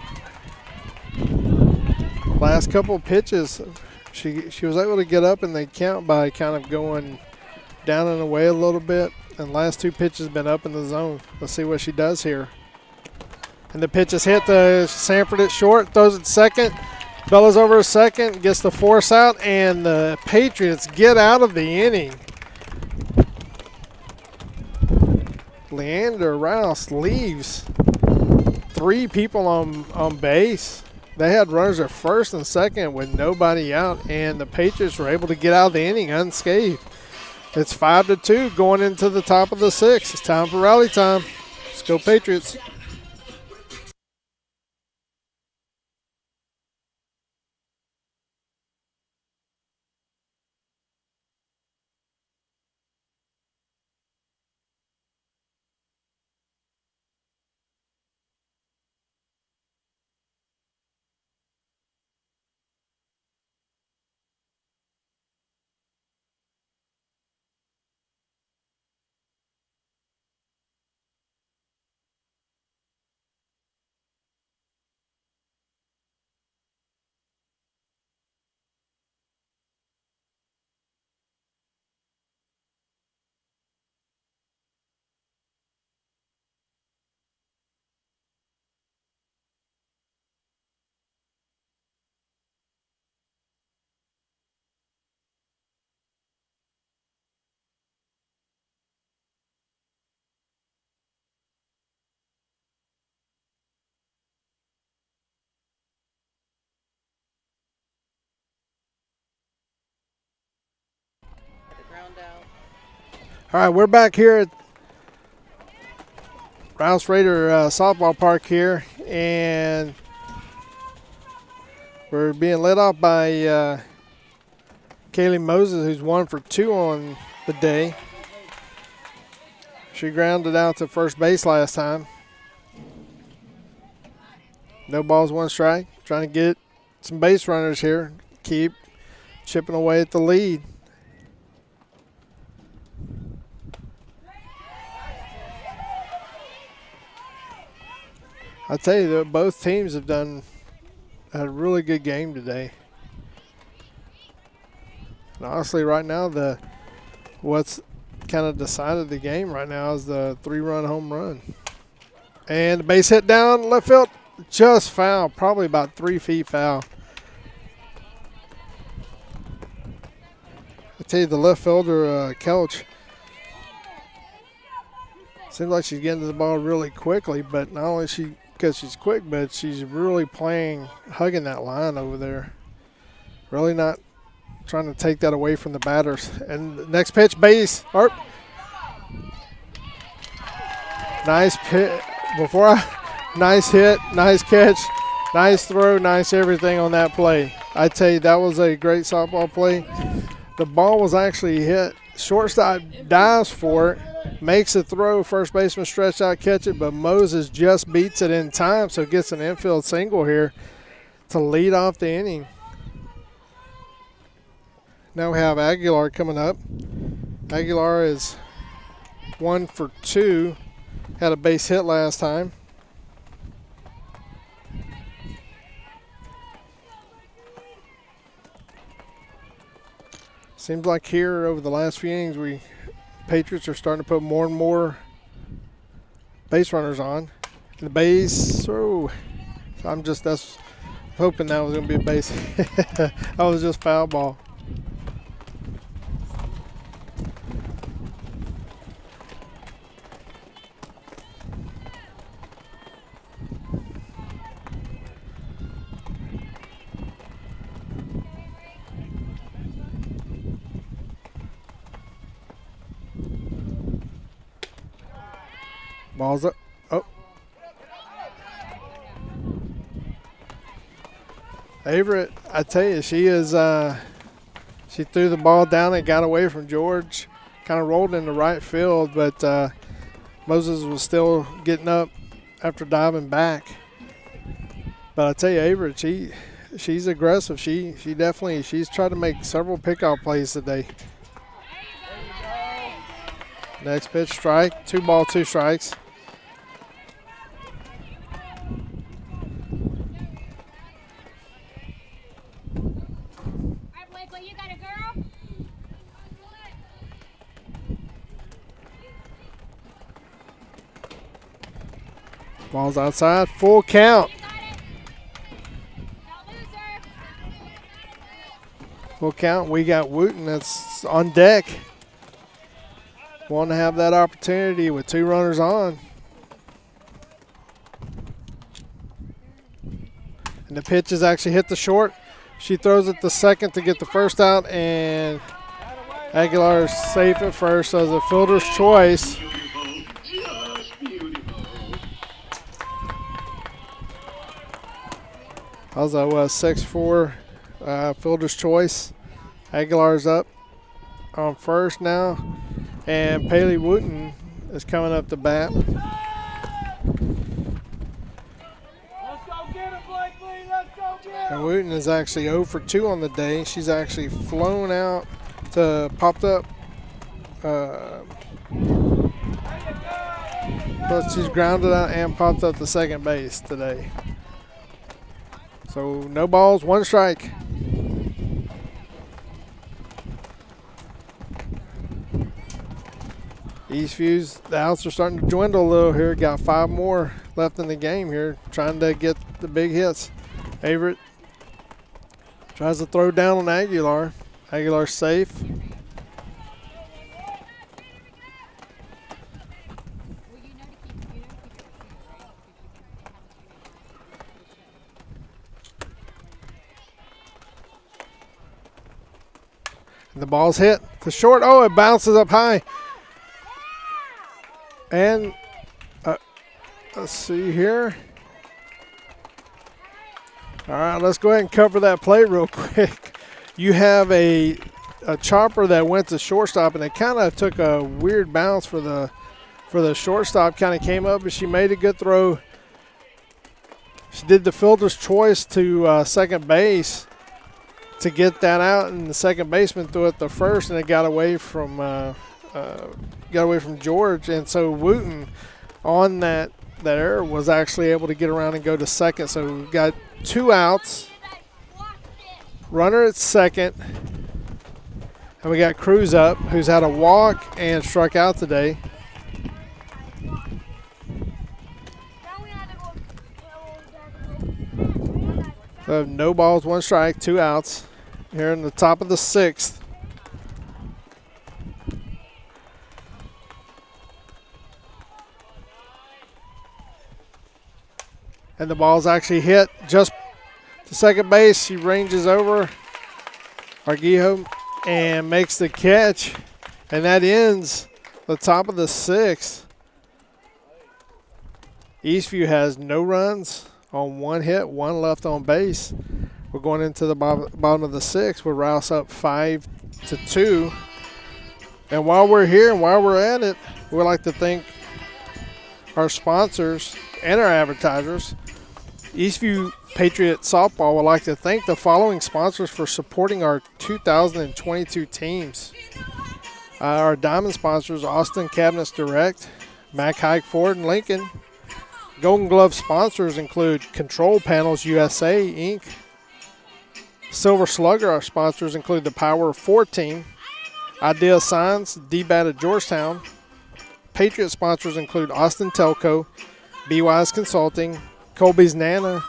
Last couple of pitches, she was able to get up in the count by kind of going down and away a little bit. And last 2 pitches been up in the zone. Let's see what she does here. And the pitch is hit to Sanford at short, throws it second. Bella's over a second, gets the force out, and the Patriots get out of the inning. Leander Rouse leaves 3 people on base. They had runners at first and second with nobody out, and the Patriots were able to get out of the inning unscathed. It's 5-2 going into the top of the 6th. It's time for rally time. Let's go Patriots. All right, we're back here at Rouse Raider softball park here, and We're being led off by Kaylee Moses, who's 1 for 2 on the day. She grounded out to first base last time. No balls, 1 strike. Trying to get some base runners here. Keep chipping away at the lead. I tell you, both teams have done a really good game today. And honestly, right now, what's kind of decided the game right now is the 3-run home run. And the base hit down left field, just foul, probably about 3 feet foul. I tell you, the left fielder, Kelch, seems like she's getting to the ball really quickly, but not only because she's quick, but she's really hugging that line over there. Really not trying to take that away from the batters. And the next pitch, base. Nice pitch. Nice hit, nice catch, nice throw, nice everything on that play. I tell you, that was a great softball play. The ball was actually hit. Shortstop dives for it, makes a throw, first baseman stretch out, catch it, but Moses just beats it in time, so gets an infield single here to lead off the inning. Now we have Aguilar coming up. Aguilar is 1 for 2, had a base hit last time. Seems like here over the last few innings, Patriots are starting to put more and more base runners on. And the base, that's hoping that was going to be a base. That was just foul ball. Ball's up. Oh. Averett, I tell you, she threw the ball down and got away from George. Kind of rolled into right field, but Moses was still getting up after diving back. But I tell you, Averett, she's aggressive. She's tried to make several pickoff plays today. Next pitch, strike. 2 balls, 2 strikes. Ball's outside, full count. Full count. We got Wooten that's on deck. Want to have that opportunity with 2 runners on. And the pitch is actually hit the short. She throws it to second to get the first out, and Aguilar is safe at first as a fielder's choice. How's that? 6-4 fielder's choice. Aguilar's up on first now, and Paley Wooten is coming up to bat. Let's go get it, Blakely. Let's go get it. And Wooten is actually 0 for 2 on the day. She's actually flown out to popped up. But she's grounded out and popped up to second base today. So no balls, 1 strike. Eastview's, the outs are starting to dwindle a little here. Got 5 more left in the game here, trying to get the big hits. Averett tries to throw down on Aguilar. Aguilar's safe. The ball's hit to short. Oh, it bounces up high. And let's see here. All right, let's go ahead and cover that play real quick. You have a chopper that went to shortstop, and it kind of took a weird bounce for the shortstop. Kind of came up, and she made a good throw. She did the fielder's choice to second base to get that out, and the second baseman threw it to first, and it got away from George. And so Wooten on that error was actually able to get around and go to second. So we've got 2 outs, runner at second, and we got Cruz up, who's had a walk and struck out today. So no balls, 1 strike, 2 outs here in the top of the 6th. And the ball's actually hit just to second base. She ranges over Arguello and makes the catch. And that ends the top of the 6th. Eastview has no runs on 1 hit, 1 left on base. We're going into the bottom of the 6th with Rouse up 5-2. And while we're here and while we're at it, we'd like to thank our sponsors and our advertisers. Eastview Patriots Softball would like to thank the following sponsors for supporting our 2022 teams. Our diamond sponsors, Austin Cabinets Direct, Mack Hike Ford and Lincoln. Golden Glove sponsors include Control Panels USA, Inc. Silver Slugger, our sponsors include the Power 4 team, Idea Signs, D-Bat at Georgetown. Patriot sponsors include Austin Telco, B-Wise Consulting, Colby's Nana,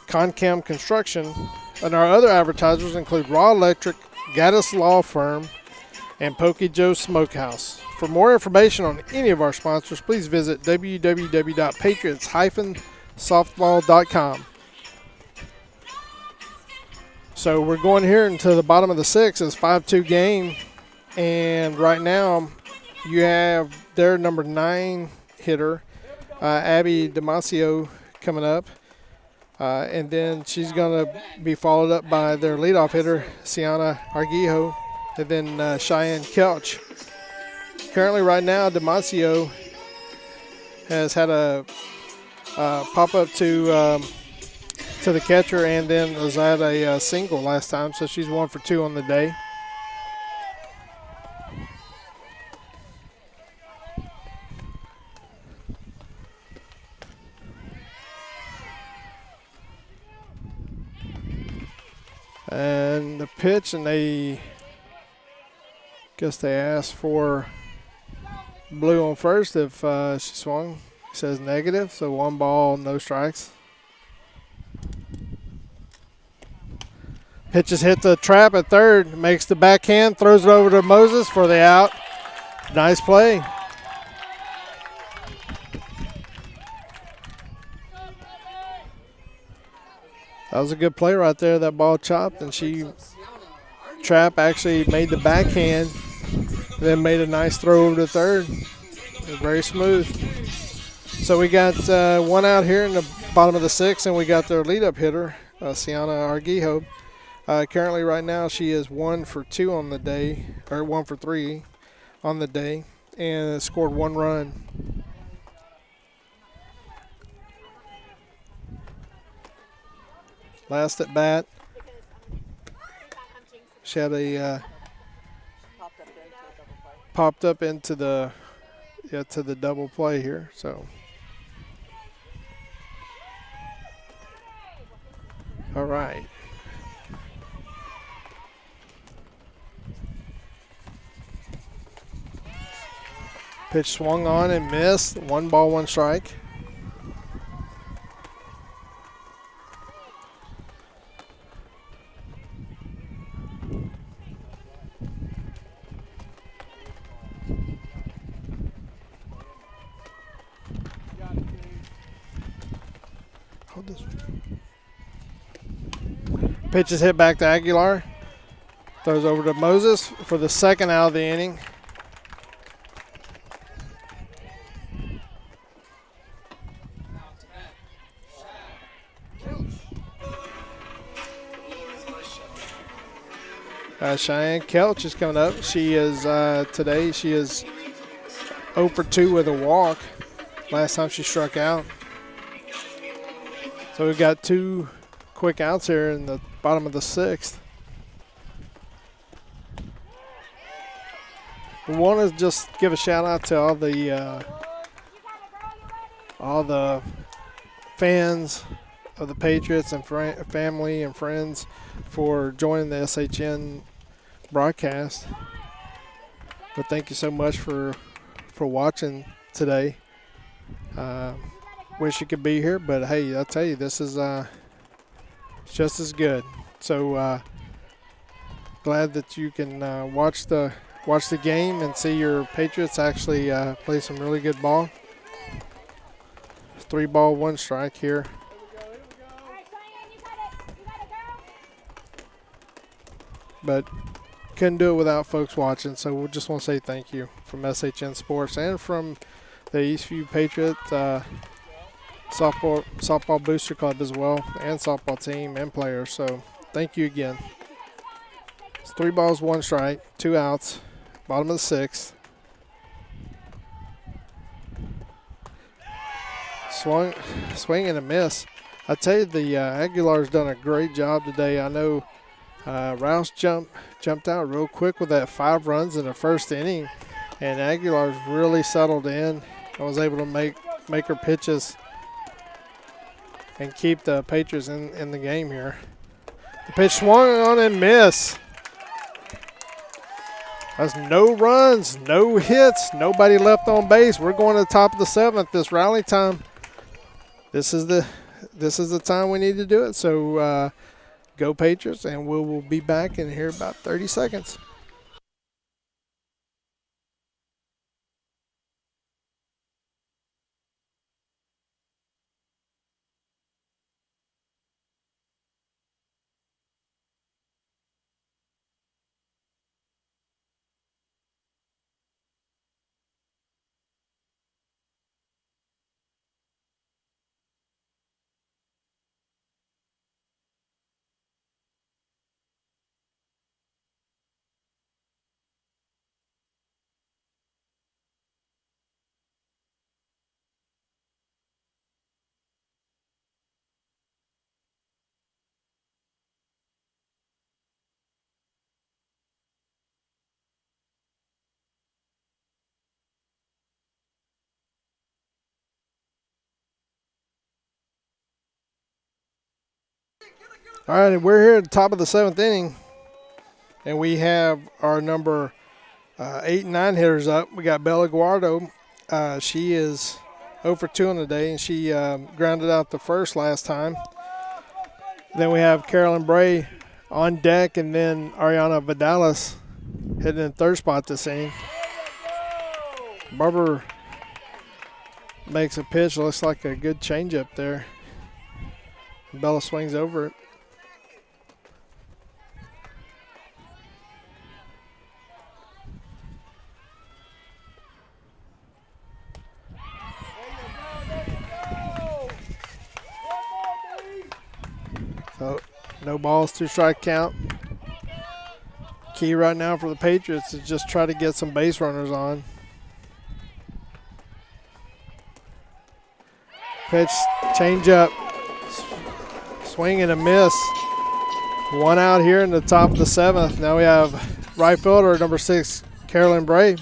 Concam Construction, and our other advertisers include Raw Electric, Gaddis Law Firm, and Pokey Joe's Smokehouse. For more information on any of our sponsors, please visit www.patriots-softball.com. So we're going here into the bottom of the 6th. It's 5-2 game, and right now you have their number 9 hitter, Abby Damasio, coming up. And then she's going to be followed up by their leadoff hitter, Sienna Arguello, and then Cheyenne Kelch. Currently right now, Damasio has had a pop-up to the catcher and then was at a single last time, so she's 1 for 2 on the day. And the pitch, and they guess they asked for blue on first if she swung. It says negative, so 1 ball, no strikes. Pitches hit the trap at third, makes the backhand, throws it over to Moses for the out. Nice play. That was a good play right there. That ball chopped, and Trap actually made the backhand, then made a nice throw over to third. Very smooth. So we got 1 out here in the bottom of the 6th, and we got their lead-up hitter, Sienna Arguello. Currently right now she is 1 for 2 on the day, or 1 for 3 on the day, and scored 1 run. Last at bat, she had a popped up into the to the double play here. So, all right. Pitch swung on and missed. 1 ball, 1 strike. Pitch is hit back to Aguilar. Throws over to Moses for the 2nd out of the inning. Cheyenne Kelch is coming up. She is today. She is 0 for 2 with a walk. Last time she struck out. So we've got 2 quick outs here in the bottom of the 6th. We want to just give a shout out to all the fans of the Patriots and family and friends for joining the SHN broadcast. But thank you so much for watching today. Wish you could be here, but hey, I'll tell you, this is just as good. So glad that you can watch the game and see your Patriots actually play some really good ball. 3 ball, 1 strike here. But couldn't do it without folks watching, so we just want to say thank you from SHN Sports and from the Eastview Patriot softball booster club as well, and softball team and players. So thank you again. It's 3 balls, 1 strike, 2 outs, bottom of the 6th. Swing and a miss. I tell you, the Aguilar's done a great job today. I know Rouse jumped out real quick with that 5 runs in the first inning, and Aguilar's really settled in and was able to make her pitches and keep the Patriots in the game here. The pitch swung on and missed. That's no runs, no hits, nobody left on base. We're going to the top of the 7th. This rally time. This is the time we need to do it. So go Patriots, and we will be back in here about 30 seconds. All right, we're here at the top of the 7th inning, and we have our number 8 and 9 hitters up. We got Bella Guardo. She is 0 for 2 on the day, and she grounded out the first last time. Then we have Carolyn Bray on deck, and then Ariana Vidalis hitting in 3rd spot this inning. Barber makes a pitch. Looks like a good changeup there. Bella swings over it. So no balls, 2 strike count. Key right now for the Patriots is just try to get some base runners on. Pitch, change up, swing and a miss. 1 out here in the top of the 7th. Now we have right fielder number 6, Carolyn Bray.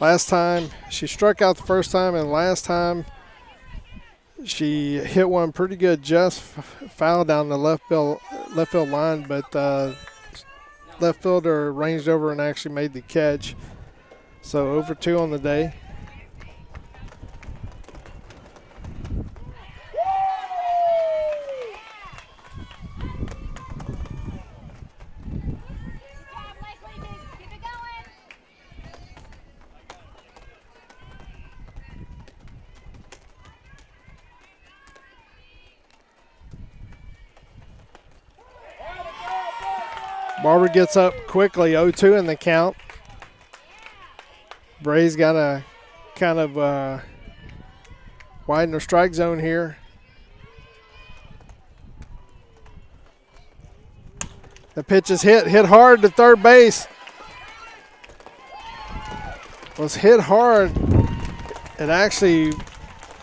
Last time she struck out the first time, and last time she hit one pretty good, just foul down the left field line, but left fielder ranged over and actually made the catch. So 0 for 2 on the day. Barber gets up quickly, 0-2 in the count. Bray's got to kind of widen her strike zone here. The pitch is hit hard to third base. Was hit hard. It actually,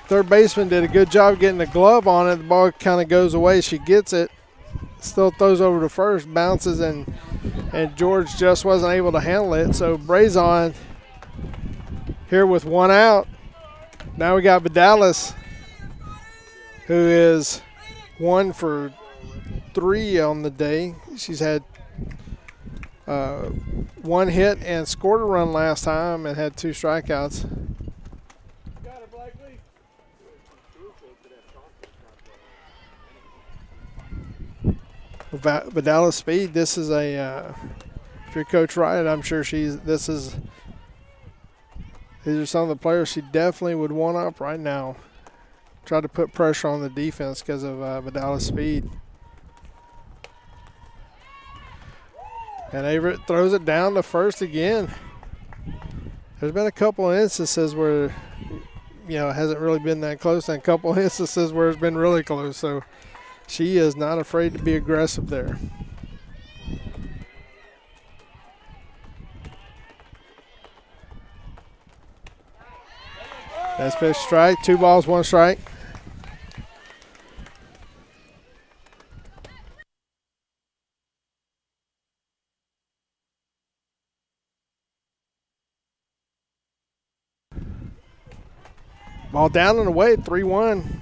third baseman did a good job getting the glove on it. The ball kind of goes away. She gets it. Still throws over to first, bounces, and George just wasn't able to handle it. So Brazon here with one out. Now we got Vidalis, who is 1 for 3 on the day. She's had 1 hit and scored a run last time and had 2 strikeouts. Vidalis speed. This is a if you're Coach Wright, I'm sure these are some of the players she definitely would want up right now. Try to put pressure on the defense because of Vidalis speed. And Averett throws it down to first again. There's been a couple of instances where, it hasn't really been that close, and a couple of instances where it's been really close. So she is not afraid to be aggressive there. That's pitch strike. 2 balls, 1 strike. Ball down and away, 3-1.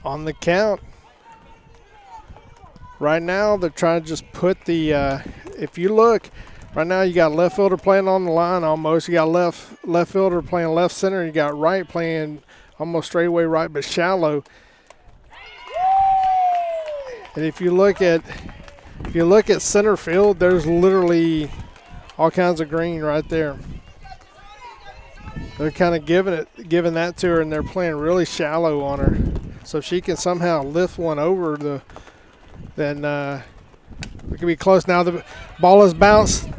On the count. Right now, they're trying to just put the, if you look, right now you got left fielder playing on the line almost. You got left fielder playing left center. You got right playing almost straightaway right, but shallow. And if you look at center field, there's literally all kinds of green right there. They're kind of giving that to her, and they're playing really shallow on her. So if she can somehow lift one over, then it could be close. Now the ball is bounced.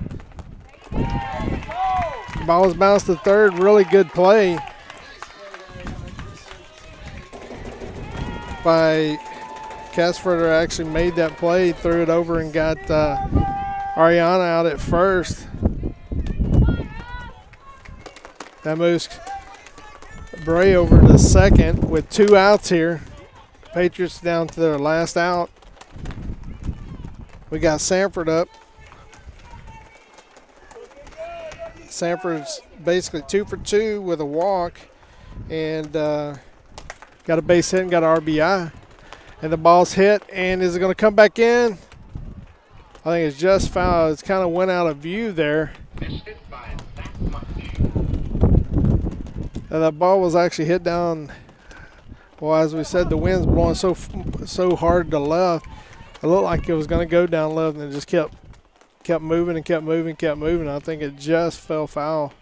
Ball is bounced to third. Really good play by Casfurter. Actually made that play, threw it over, and got Ariana out at first. That moves Bray over to second with 2 outs here. Patriots down to their last out. We got Sanford up. Sanford's basically 2 for 2 with a walk, and got a base hit and got an RBI. And the ball's hit, and is it going to come back in? I think it's just foul. It's kind of went out of view there. And that ball was actually hit down. Well, as we said, the wind's blowing so hard to left. It looked like it was going to go down left, and it just kept moving and kept moving. I think it just fell foul,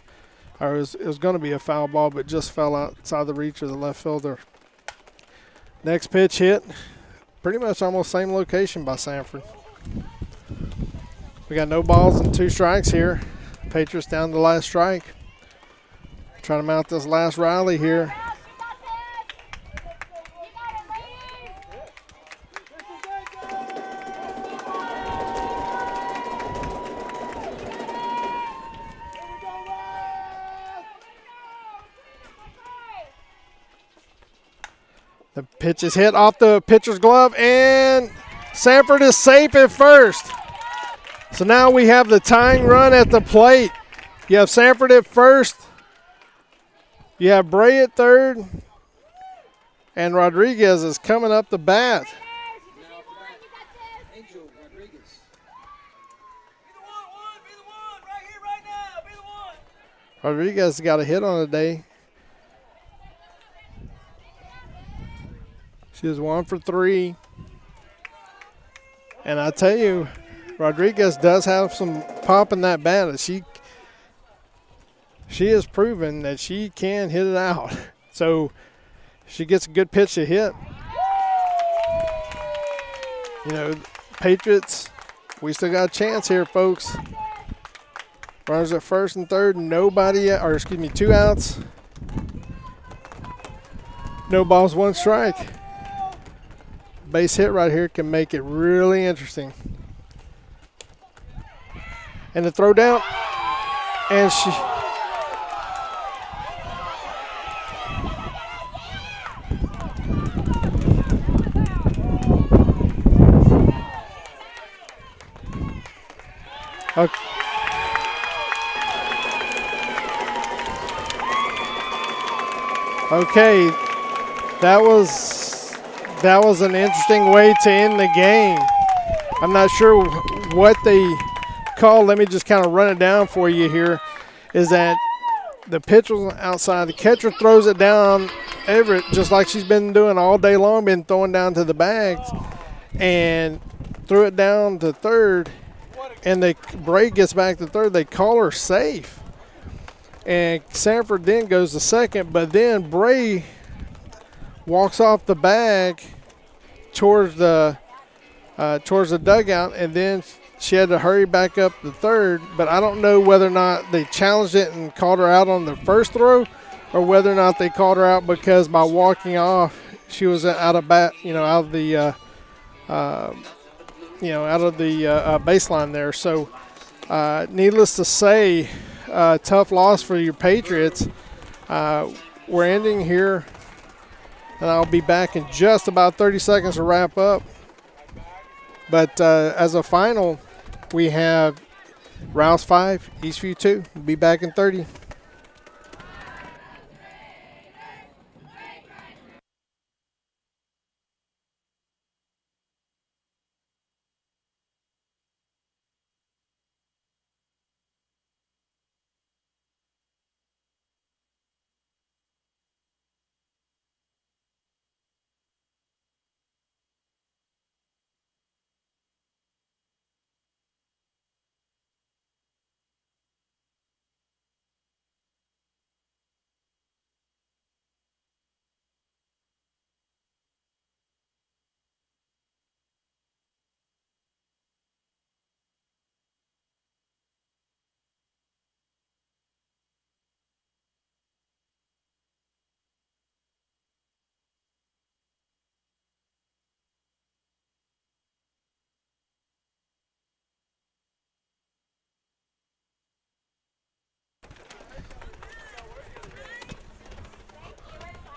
or it was going to be a foul ball, but just fell outside the reach of the left fielder. Next pitch hit, pretty much almost same location by Sanford. We got no balls and 2 strikes here. Patriots down to the last strike. Trying to mount this last rally here. The pitch is hit off the pitcher's glove, and Sanford is safe at first. So now we have the tying run at the plate. You have Sanford at first. You have Bray at third. And Rodriguez is coming up the bat. Rodriguez got a hit on the day. She was 1 for 3. And I tell you, Rodriguez does have some pop in that bat. She has proven that she can hit it out. So she gets a good pitch to hit. Patriots, we still got a chance here, folks. Runners at first and third, 2 outs. No balls, 1 strike. base hit right here can make it really interesting. And the throw down, and she. Okay. Okay, that was an interesting way to end the game. I'm not sure what they called. Let me just kind of run it down for you here. Is that the pitch was outside. The catcher throws it down Everett just like she's been doing all day long, been throwing down to the bags, and threw it down to third. And Bray gets back to third. They call her safe. And Sanford then goes to second, but then Bray walks off the bag towards the dugout, and then she had to hurry back up to third. But I don't know whether or not they challenged it and called her out on the first throw, or whether or not they called her out because by walking off she was out of the baseline there. So needless to say, tough loss for your Patriots. We're ending here, and I'll be back in just about 30 seconds to wrap up. But as a final, we have Rouse 5, Eastview 2. We'll be back in 30.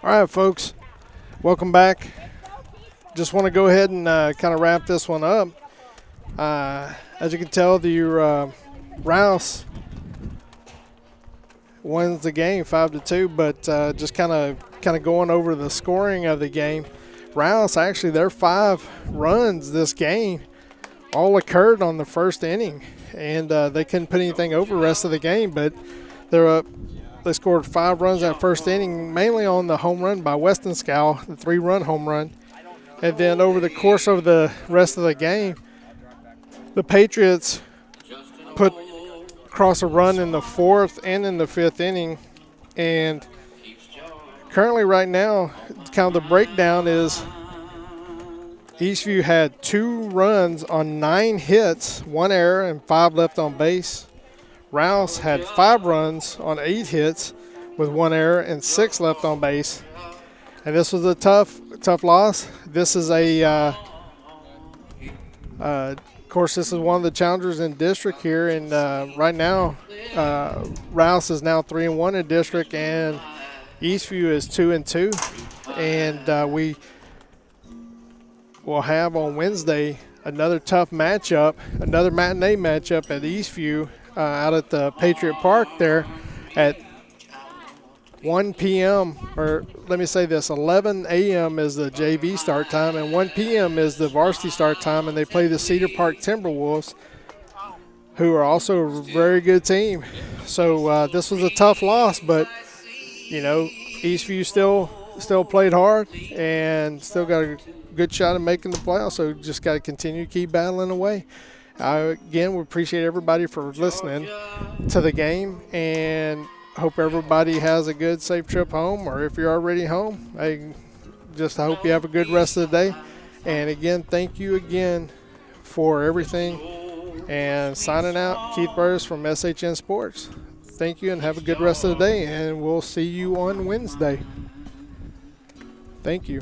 All right, folks, welcome back. Just want to go ahead and kind of wrap this one up. As you can tell, the Rouse wins the game 5-2, but just kind of going over the scoring of the game. Rouse, actually, their 5 runs this game all occurred on the first inning, and they couldn't put anything over the rest of the game, but they're up. They scored 5 runs that first inning, mainly on the home run by Weston Scow, the 3-run home run. And then over the course of the rest of the game, the Patriots put across a run in the 4th and in the 5th inning. And currently right now, kind of the breakdown is Eastview had 2 runs on 9 hits, 1 error, and 5 left on base. Rouse had 5 runs on 8 hits with 1 error and 6 left on base. And this was a tough loss. This is of course, this is one of the challengers in district here. And right now, Rouse is now 3-1 in district, and Eastview is 2-2. And we will have on Wednesday another tough matchup, another matinee matchup at Eastview. Out at the Patriot Park there at 1 p.m. or let me say this, 11 a.m. is the JV start time, and 1 p.m. is the varsity start time, and they play the Cedar Park Timberwolves, who are also a very good team. So this was a tough loss, but, you know, Eastview still played hard and still got a good shot at making the playoffs, so just got to continue to keep battling away. Again, we appreciate everybody for listening to the game, and hope everybody has a good, safe trip home, or if you're already home, I hope you have a good rest of the day. And again, thank you again for everything. And signing out, Keith Burris from SHN Sports. Thank you, and have a good rest of the day, and we'll see you on Wednesday. Thank you.